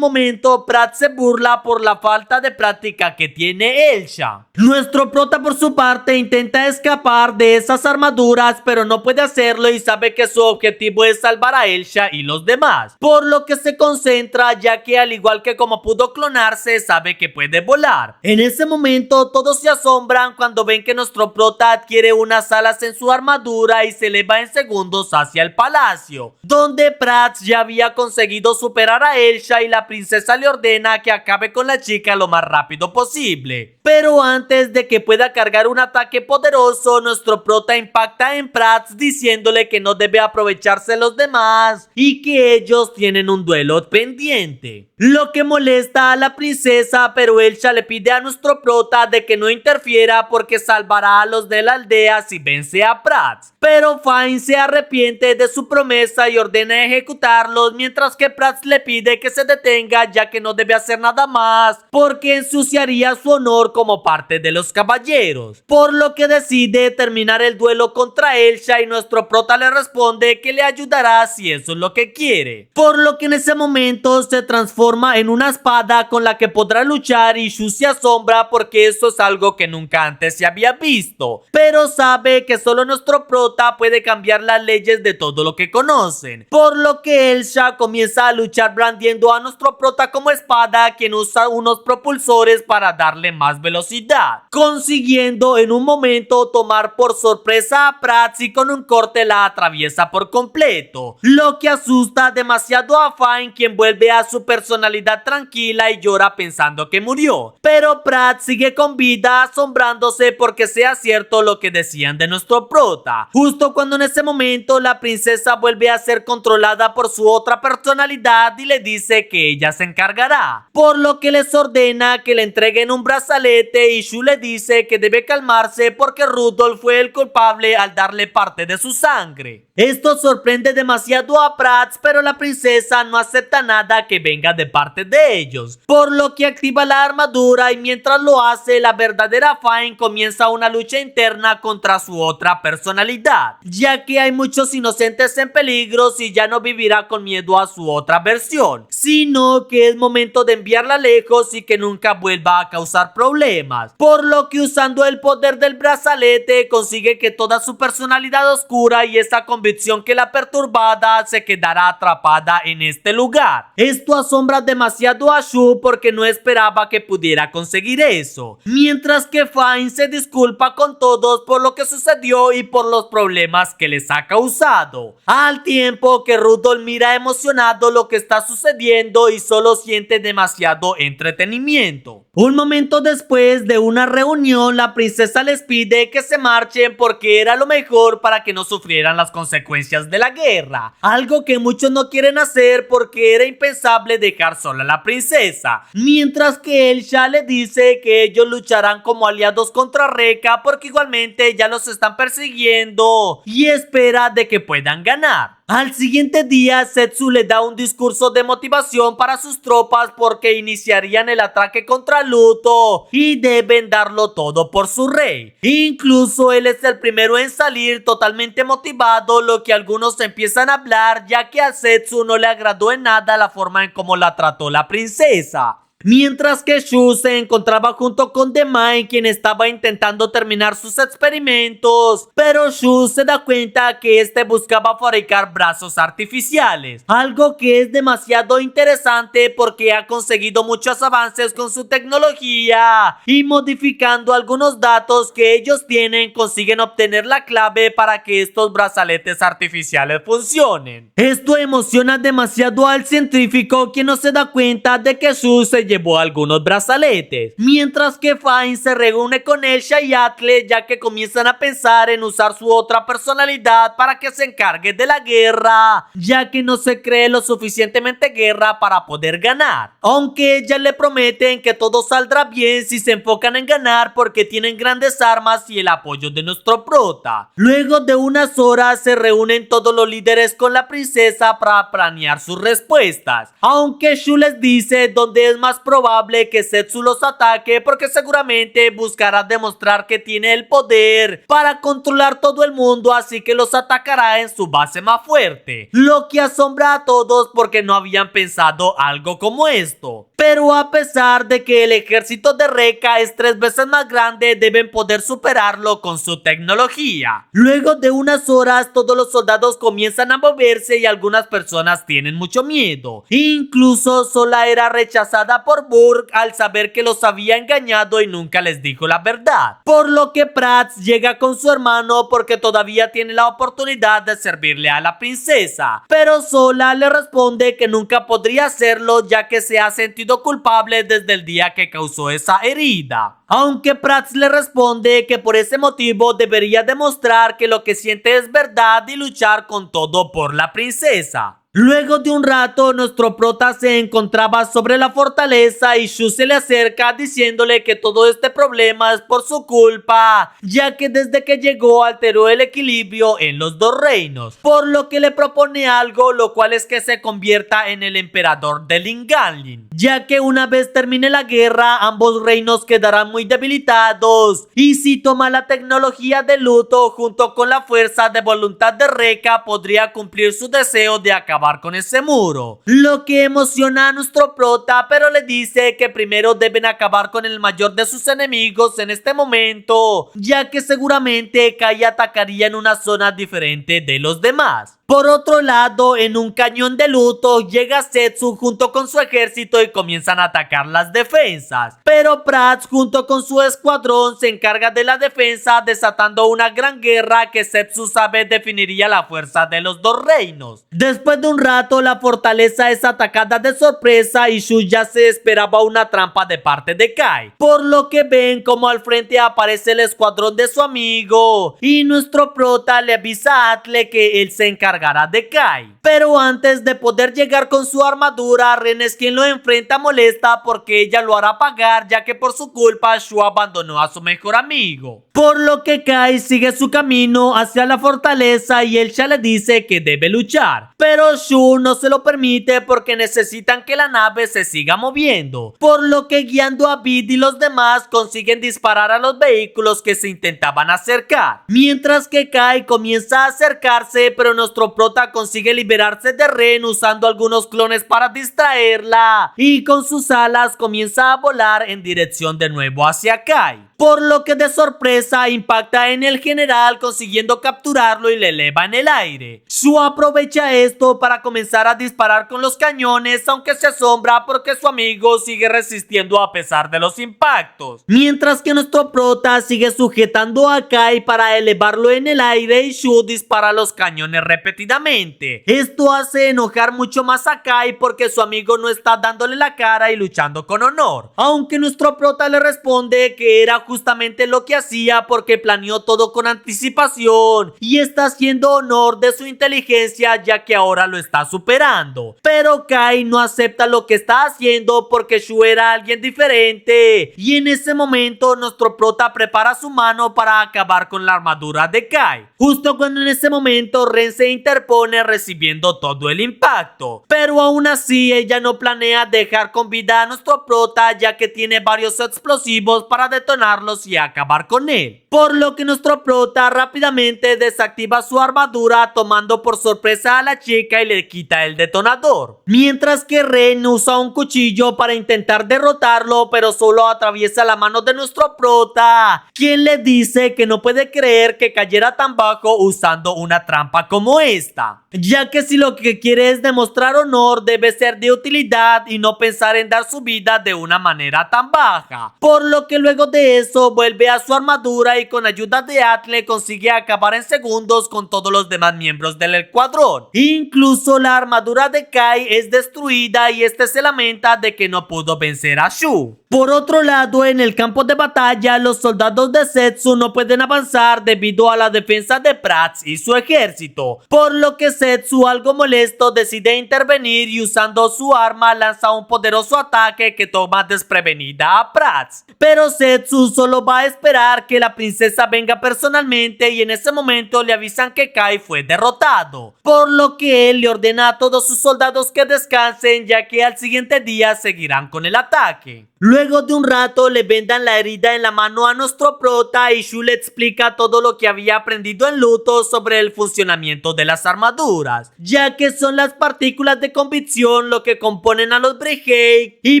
momento Bratz se burla por la falta de práctica que tiene Elsa. Nuestro prota por su parte intenta escapar de esas armaduras, pero no puede hacerlo y sabe que su objetivo es salvar a Elsa y los demás, por lo que se concentra, ya que al igual que como pudo clonarse, sabe que puede volar. En ese momento todos se asombran cuando ven que nuestro prota adquiere unas alas en su armadura y se eleva en segundos hacia el palacio, donde Bratz ya había conseguido superar a Elsa y la princesa le ordena que acabe con la chica lo más rápido posible. Pero antes de que pueda cargar un ataque poderoso, nuestro prota impacta en Bratz diciéndole que no debe aprovecharse de los demás y que ellos tienen un duelo pendiente, lo que molesta a la princesa, pero Elsa le pide a nuestro prota de que no interfiera porque salvará a los de la aldea si vence a Bratz, pero Fine se arrepiente de su promesa y ordena ejecutarlos, mientras que Bratz le pide que se detenga ya que no debe hacer nada más porque ensuciaría su honor como parte de los caballeros, por lo que decide terminar el duelo contra Elsa y nuestro prota le responde que le ayudará si eso es lo que quiere, por lo que en ese momento se transforma en una espada con la que podrá luchar y Shu se asombra porque eso es algo que nunca antes se había visto, pero sabe que solo nuestro prota puede cambiar las leyes de todo lo que conocen, por lo que Elsa comienza a luchar blandiendo a nuestro prota como espada, quien usa unos propulsores para darle más velocidad, consiguiendo en un momento tomar por sorpresa a Bratz y con un corte la atraviesa por completo, lo que asusta demasiado a Fine, quien vuelve a su personalidad tranquila y llora pensando que murió, pero Bratz sigue con vida asombrándose porque sea cierto lo que decían de nuestro prota, justo cuando en ese momento la princesa vuelve a ser controlada por su otra personalidad y le dice que ella se encargará, por lo que les ordena que le entreguen un brazalete y Shu le dice que debe calmarse porque Rudolph fue el culpable al darle parte de su sangre. Esto sorprende demasiado a Bratz, pero la princesa no acepta nada que venga de parte de ellos, por lo que activa la armadura y mientras lo hace, la verdadera Fine comienza una lucha interna contra su otra personalidad, ya que hay muchos inocentes en peligro y ya no vivirá con miedo a su otra versión, sino que es momento de enviarla lejos y que nunca vuelva a causar problemas, por lo que usando el poder del brazalete consigue que toda su personalidad oscura y esa convicción que la perturbada se quedará atrapada en este lugar. Esto asombra demasiado a Shu porque no esperaba que pudiera conseguir eso, mientras que Fine se disculpa con todos por lo que sucedió y por los problemas que les ha causado, al tiempo que Rudolph mira emocionado lo que está sucediendo y solo siente demasiado entretenimiento. Un momento después de una reunión, la princesa les pide que se marchen porque era lo mejor para que no sufrieran las consecuencias de la guerra, algo que muchos no quieren hacer porque era impensable dejar sola a la princesa, mientras que Elsa le dice que ellos lucharán como aliados contra Rekka porque igualmente ya los están persiguiendo y espera de que puedan ganar. Al siguiente día, Zetsu le da un discurso de motivación para sus tropas porque iniciarían el ataque contra Luto y deben darlo todo por su rey. Incluso él es el primero en salir totalmente motivado, lo que algunos empiezan a hablar ya que a Zetsu no le agradó en nada la forma en cómo la trató la princesa. Mientras que Shu se encontraba junto con The Mind, quien estaba intentando terminar sus experimentos, pero Shu se da cuenta que este buscaba fabricar brazos artificiales, algo que es demasiado interesante porque ha conseguido muchos avances con su tecnología y modificando algunos datos que ellos tienen consiguen obtener la clave para que estos brazaletes artificiales funcionen. Esto emociona demasiado al científico, quien no se da cuenta de que Shu se llevó algunos brazaletes, mientras que Fine se reúne con Elsha y Atle, ya que comienzan a pensar en usar su otra personalidad para que se encargue de la guerra, ya que no se cree lo suficientemente guerra para poder ganar, aunque ellas le prometen que todo saldrá bien si se enfocan en ganar porque tienen grandes armas y el apoyo de nuestro prota. Luego de unas horas se reúnen todos los líderes con la princesa para planear sus respuestas, aunque Shu les dice dónde es más probable que Zetsu los ataque porque seguramente buscará demostrar que tiene el poder para controlar todo el mundo, así que los atacará en su base más fuerte, lo que asombra a todos porque no habían pensado algo como esto. Pero a pesar de que el ejército de Rekka es 3 veces más grande, deben poder superarlo con su tecnología. Luego de unas horas todos los soldados comienzan a moverse y algunas personas tienen mucho miedo. Incluso Sola era rechazada por Burke al saber que los había engañado y nunca les dijo la verdad, por lo que Prats llega con su hermano porque todavía tiene la oportunidad de servirle a la princesa, pero Sola le responde que nunca podría hacerlo ya que se ha sentido culpable desde el día que causó esa herida, aunque Prats le responde que por ese motivo debería demostrar que lo que siente es verdad y luchar con todo por la princesa. Luego de un rato, nuestro prota se encontraba sobre la fortaleza y Shu se le acerca diciéndole que todo este problema es por su culpa, ya que desde que llegó alteró el equilibrio en los dos reinos, por lo que le propone algo, lo cual es que se convierta en el emperador de Linganlin, ya que una vez termine la guerra, ambos reinos quedarán muy debilitados, y si toma la tecnología de luto junto con la fuerza de voluntad de Rekka, podría cumplir su deseo de acabar con ese muro, lo que emociona a nuestro prota, pero le dice que primero deben acabar con el mayor de sus enemigos en este momento, ya que seguramente Kai atacaría en una zona diferente de los demás. Por otro lado, en un cañón de luto llega Zetsu junto con su ejército y comienzan a atacar las defensas, pero Prats junto con su escuadrón se encarga de la defensa, desatando una gran guerra que Zetsu sabe definiría la fuerza de los dos reinos. Después de un rato, la fortaleza es atacada de sorpresa y Shu ya se esperaba una trampa de parte de Kai, por lo que ven como al frente aparece el escuadrón de su amigo y nuestro prota le avisa a Atle que él se encargará de Kai. Pero antes de poder llegar con su armadura, Ren es quien lo enfrenta molesta porque ella lo hará pagar, ya que por su culpa Shu abandonó a su mejor amigo. Por lo que Kai sigue su camino hacia la fortaleza y Elsha le dice que debe luchar, pero Shu no se lo permite porque necesitan que la nave se siga moviendo, por lo que guiando a Bid y los demás consiguen disparar a los vehículos que se intentaban acercar, mientras que Kai comienza a acercarse, pero nuestro prota consigue liberarse de Ren usando algunos clones para distraerla y con sus alas comienza a volar en dirección de nuevo hacia Kai, por lo que de sorpresa impacta en el general consiguiendo capturarlo y le eleva en el aire. Shu aprovecha esto para comenzar a disparar con los cañones, aunque se asombra porque su amigo sigue resistiendo a pesar de los impactos, mientras que nuestro prota sigue sujetando a Kai para elevarlo en el aire y Shu dispara los cañones repetidamente. Esto hace enojar mucho más a Kai porque su amigo no está dándole la cara y luchando con honor, aunque nuestro prota le responde que era justamente lo que hacía porque planeó todo con anticipación y está haciendo honor de su inteligencia ya que ahora lo está superando. Pero Kai no acepta lo que está haciendo porque Shu era alguien diferente y en ese momento nuestro prota prepara su mano para acabar con la armadura de Kai, justo cuando en ese momento Ren se interpone recibiendo todo el impacto, pero aún así ella no planea dejar con vida a nuestro prota ya que tiene varios explosivos para detonarlos y acabar con él. él, por lo que nuestro prota rápidamente desactiva su armadura tomando por sorpresa a la chica y le quita el detonador, mientras que Ren usa un cuchillo para intentar derrotarlo, pero solo atraviesa la mano de nuestro prota, quien le dice que no puede creer que cayera tan bajo usando una trampa como esta, ya que si lo que quiere es demostrar honor debe ser de utilidad y no pensar en dar su vida de una manera tan baja, por lo que luego de eso vuelve a su armadura y con ayuda de Atle consigue acabar en segundos con todos los demás miembros del escuadrón. Incluso la armadura de Kai es destruida y este se lamenta de que no pudo vencer a Shu. Por otro lado, en el campo de batalla, los soldados de Zetsu no pueden avanzar debido a la defensa de Prats y su ejército, por lo que Zetsu, algo molesto, decide intervenir y usando su arma lanza un poderoso ataque que toma desprevenida a Prats. Pero Zetsu solo va a esperar que la princesa venga personalmente y en ese momento le avisan que Kai fue derrotado, por lo que él le ordena a todos sus soldados que descansen ya que al siguiente día seguirán con el ataque. Luego de un rato le vendan la herida en la mano a nuestro prota y Shu le explica todo lo que había aprendido en luto sobre el funcionamiento de las armaduras, ya que son las partículas de convicción lo que componen a los Brigade y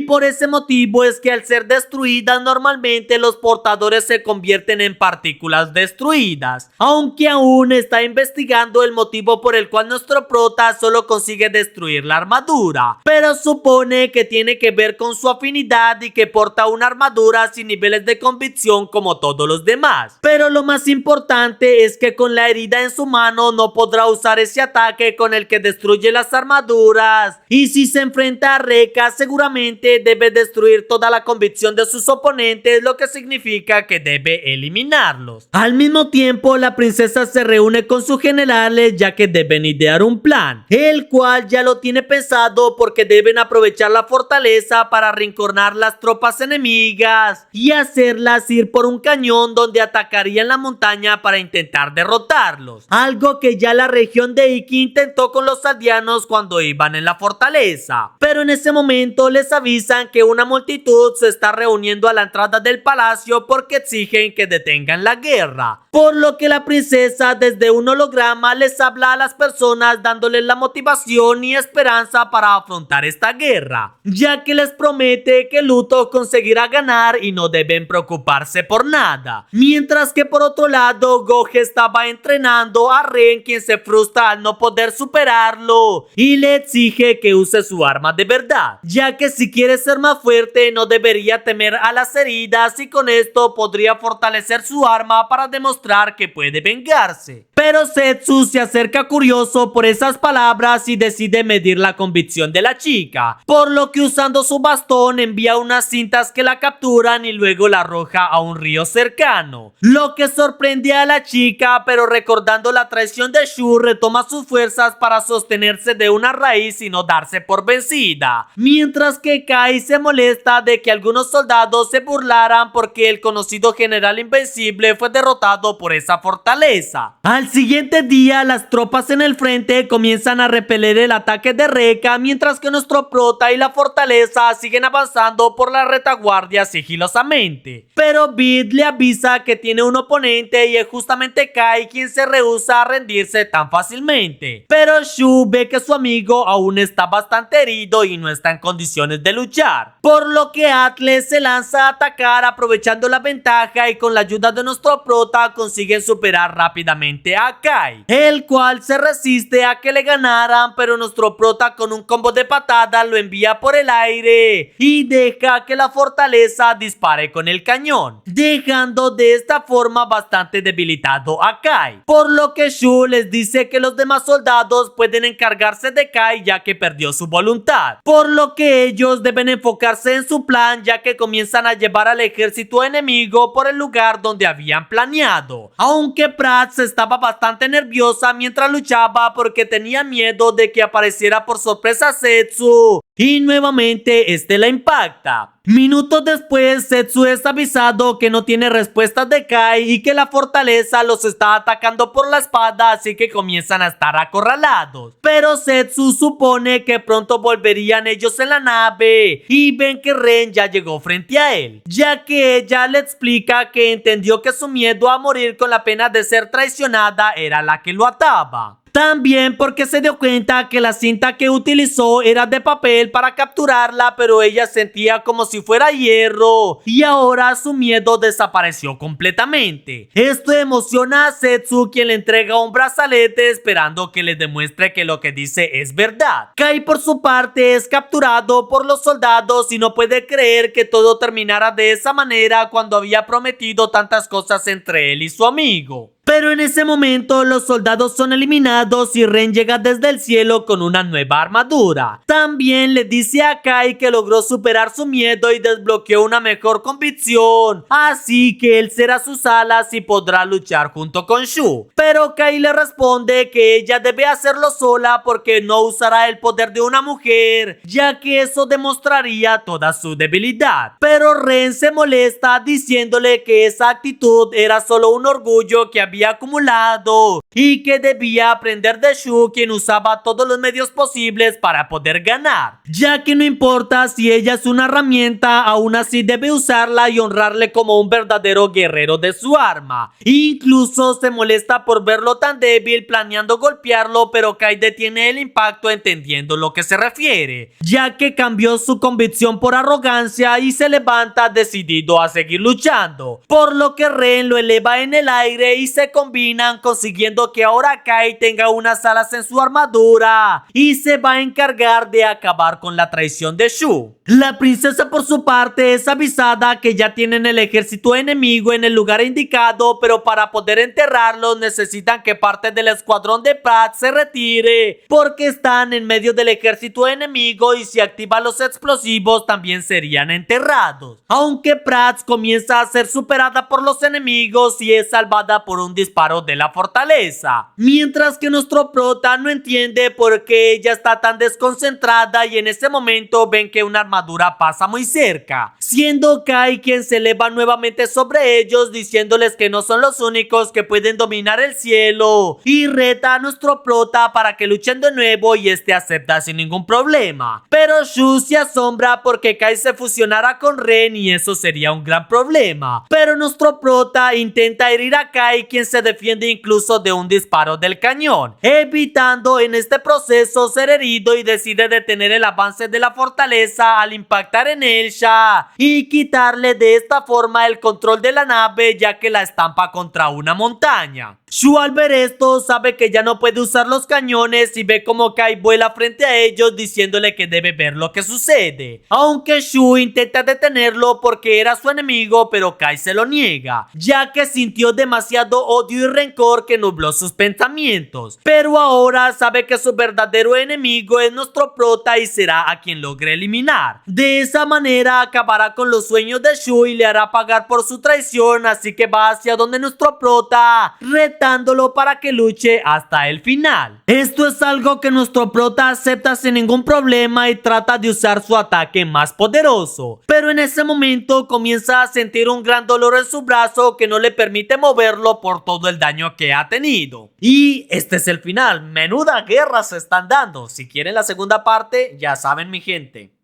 por ese motivo es que al ser destruidas normalmente los portadores se convierten en partículas destruidas, aunque aún está investigando el motivo por el cual nuestro prota solo consigue destruir la armadura, pero supone que tiene que ver con su afinidad y que porta una armadura sin niveles de convicción como todos los demás. Pero lo más importante es que con la herida en su mano no podrá usar ese ataque con el que destruye las armaduras, y si se enfrenta a Rekka seguramente debe destruir toda la convicción de sus oponentes, lo que significa que debe eliminarlos. Al mismo tiempo la princesa se reúne con sus generales ya que deben idear un plan, el cual ya lo tiene pensado porque deben aprovechar la fortaleza para reencornar las tropas enemigas y hacerlas ir por un cañón donde atacarían la montaña para intentar derrotarlos, algo que ya la región de Iki intentó con los aldeanos cuando iban en la fortaleza, pero en ese momento les avisan que una multitud se está reuniendo a la entrada del palacio porque exigen que detengan la guerra, por lo que la princesa desde un holograma les habla a las personas dándoles la motivación y esperanza para afrontar esta guerra, ya que les promete que Luto conseguirá ganar y no deben preocuparse por nada. Mientras que por otro lado, Goge estaba entrenando a Ren, quien se frustra al no poder superarlo y le exige que use su arma de verdad, ya que si quiere ser más fuerte no debería temer a las heridas y con esto podría fortalecer su arma para demostrar que puede vengarse. Pero Zetsu se acerca curioso por esas palabras y decide medir la convicción de la chica, por lo que usando su bastón envía unas cintas que la capturan y luego la arroja a un río cercano, lo que sorprende a la chica, pero recordando la traición de Shu retoma sus fuerzas para sostenerse de una raíz y no darse por vencida, mientras que Kai se molesta de que algunos soldados se burlaran porque el conocido general invencible fue derrotado por esa fortaleza. Al siguiente día las tropas en el frente comienzan a repeler el ataque de Rekka, mientras que nuestro prota y la fortaleza siguen avanzando por la retaguardia sigilosamente, pero Beat le avisa que tiene un oponente y es justamente Kai quien se rehúsa a rendirse tan fácilmente, pero Shu ve que su amigo aún está bastante herido y no está en condiciones de luchar, por lo que Atle se lanza a atacar aprovechando la ventaja y con la ayuda de nuestro prota consiguen superar rápidamente a Kai, el cual se resiste a que le ganaran, pero nuestro prota con un combo de patadas lo envía por el aire y deja que la fortaleza dispare con el cañón, dejando de esta forma bastante debilitado a Kai, por lo que Shu les dice que los demás soldados pueden encargarse de Kai ya que perdió su voluntad, por lo que ellos deben enfocarse en su plan ya que comienzan a llevar al ejército enemigo por el lugar donde habían planeado, aunque Prats estaba bastante nerviosa mientras luchaba porque tenía miedo de que apareciera por sorpresa Zetsu y nuevamente este la impacta. Minutos después, Zetsu es avisado que no tiene respuestas de Kai y que la fortaleza los está atacando por la espada, así que comienzan a estar acorralados. Pero Zetsu supone que pronto volverían ellos en la nave y ven que Ren ya llegó frente a él, ya que ella le explica que entendió que su miedo a morir con la pena de ser traicionada era la que lo ataba. También porque se dio cuenta que la cinta que utilizó era de papel para capturarla, pero ella sentía como si fuera hierro y ahora su miedo desapareció completamente. Esto emociona a Zetsu, quien le entrega un brazalete esperando que le demuestre que lo que dice es verdad. Kai por su parte es capturado por los soldados y no puede creer que todo terminara de esa manera cuando había prometido tantas cosas entre él y su amigo. Pero en ese momento los soldados son eliminados y Ren llega desde el cielo con una nueva armadura. También le dice a Kai que logró superar su miedo y desbloqueó una mejor convicción, así que él será sus alas y podrá luchar junto con Shu. Pero Kai le responde que ella debe hacerlo sola porque no usará el poder de una mujer, ya que eso demostraría toda su debilidad. Pero Ren se molesta diciéndole que esa actitud era solo un orgullo que había acumulado y que debía aprender de Shu, quien usaba todos los medios posibles para poder ganar, ya que no importa si ella es una herramienta, aún así debe usarla y honrarle como un verdadero guerrero de su arma. Incluso se molesta por verlo tan débil, planeando golpearlo, pero Kai detiene el impacto entendiendo lo que se refiere, ya que cambió su convicción por arrogancia y se levanta decidido a seguir luchando, por lo que Ren lo eleva en el aire y se combinan, consiguiendo que ahora Kai tenga unas alas en su armadura y se va a encargar de acabar con la traición de Shu. La princesa por su parte es avisada que ya tienen el ejército enemigo en el lugar indicado, pero para poder enterrarlos necesitan que parte del escuadrón de Prats se retire porque están en medio del ejército enemigo y si activan los explosivos también serían enterrados. Aunque Prats comienza a ser superada por los enemigos y es salvada por un disparo de la fortaleza, mientras que nuestro prota no entiende por qué ella está tan desconcentrada y en ese momento ven que una armadura pasa muy cerca, siendo Kai quien se eleva nuevamente sobre ellos diciéndoles que no son los únicos que pueden dominar el cielo y reta a nuestro prota para que luchen de nuevo y este acepta sin ningún problema. Pero Shu se asombra porque Kai se fusionara con Ren y eso sería un gran problema, pero nuestro prota intenta herir a Kai, quien se defiende incluso de un disparo del cañón, evitando en este proceso ser herido y decide detener el avance de la fortaleza al impactar en Elsha y quitarle de esta forma el control de la nave, ya que la estampa contra una montaña. Shu al ver esto sabe que ya no puede usar los cañones y ve como Kai vuela frente a ellos diciéndole que debe ver lo que sucede, aunque Shu intenta detenerlo porque era su enemigo, pero Kai se lo niega, ya que sintió demasiado odio y rencor que nubló sus pensamientos, pero ahora sabe que su verdadero enemigo es nuestro prota y será a quien logre eliminar. De esa manera acabará con los sueños de Shu y le hará pagar por su traición, así que va hacia donde nuestro prota, retándolo para que luche hasta el final. Esto es algo que nuestro prota acepta sin ningún problema y trata de usar su ataque más poderoso, pero en ese momento comienza a sentir un gran dolor en su brazo que no le permite moverlo por todo el daño que ha tenido. Y este es el final. Menuda guerra se están dando. Si quieren la segunda parte, ya saben, mi gente.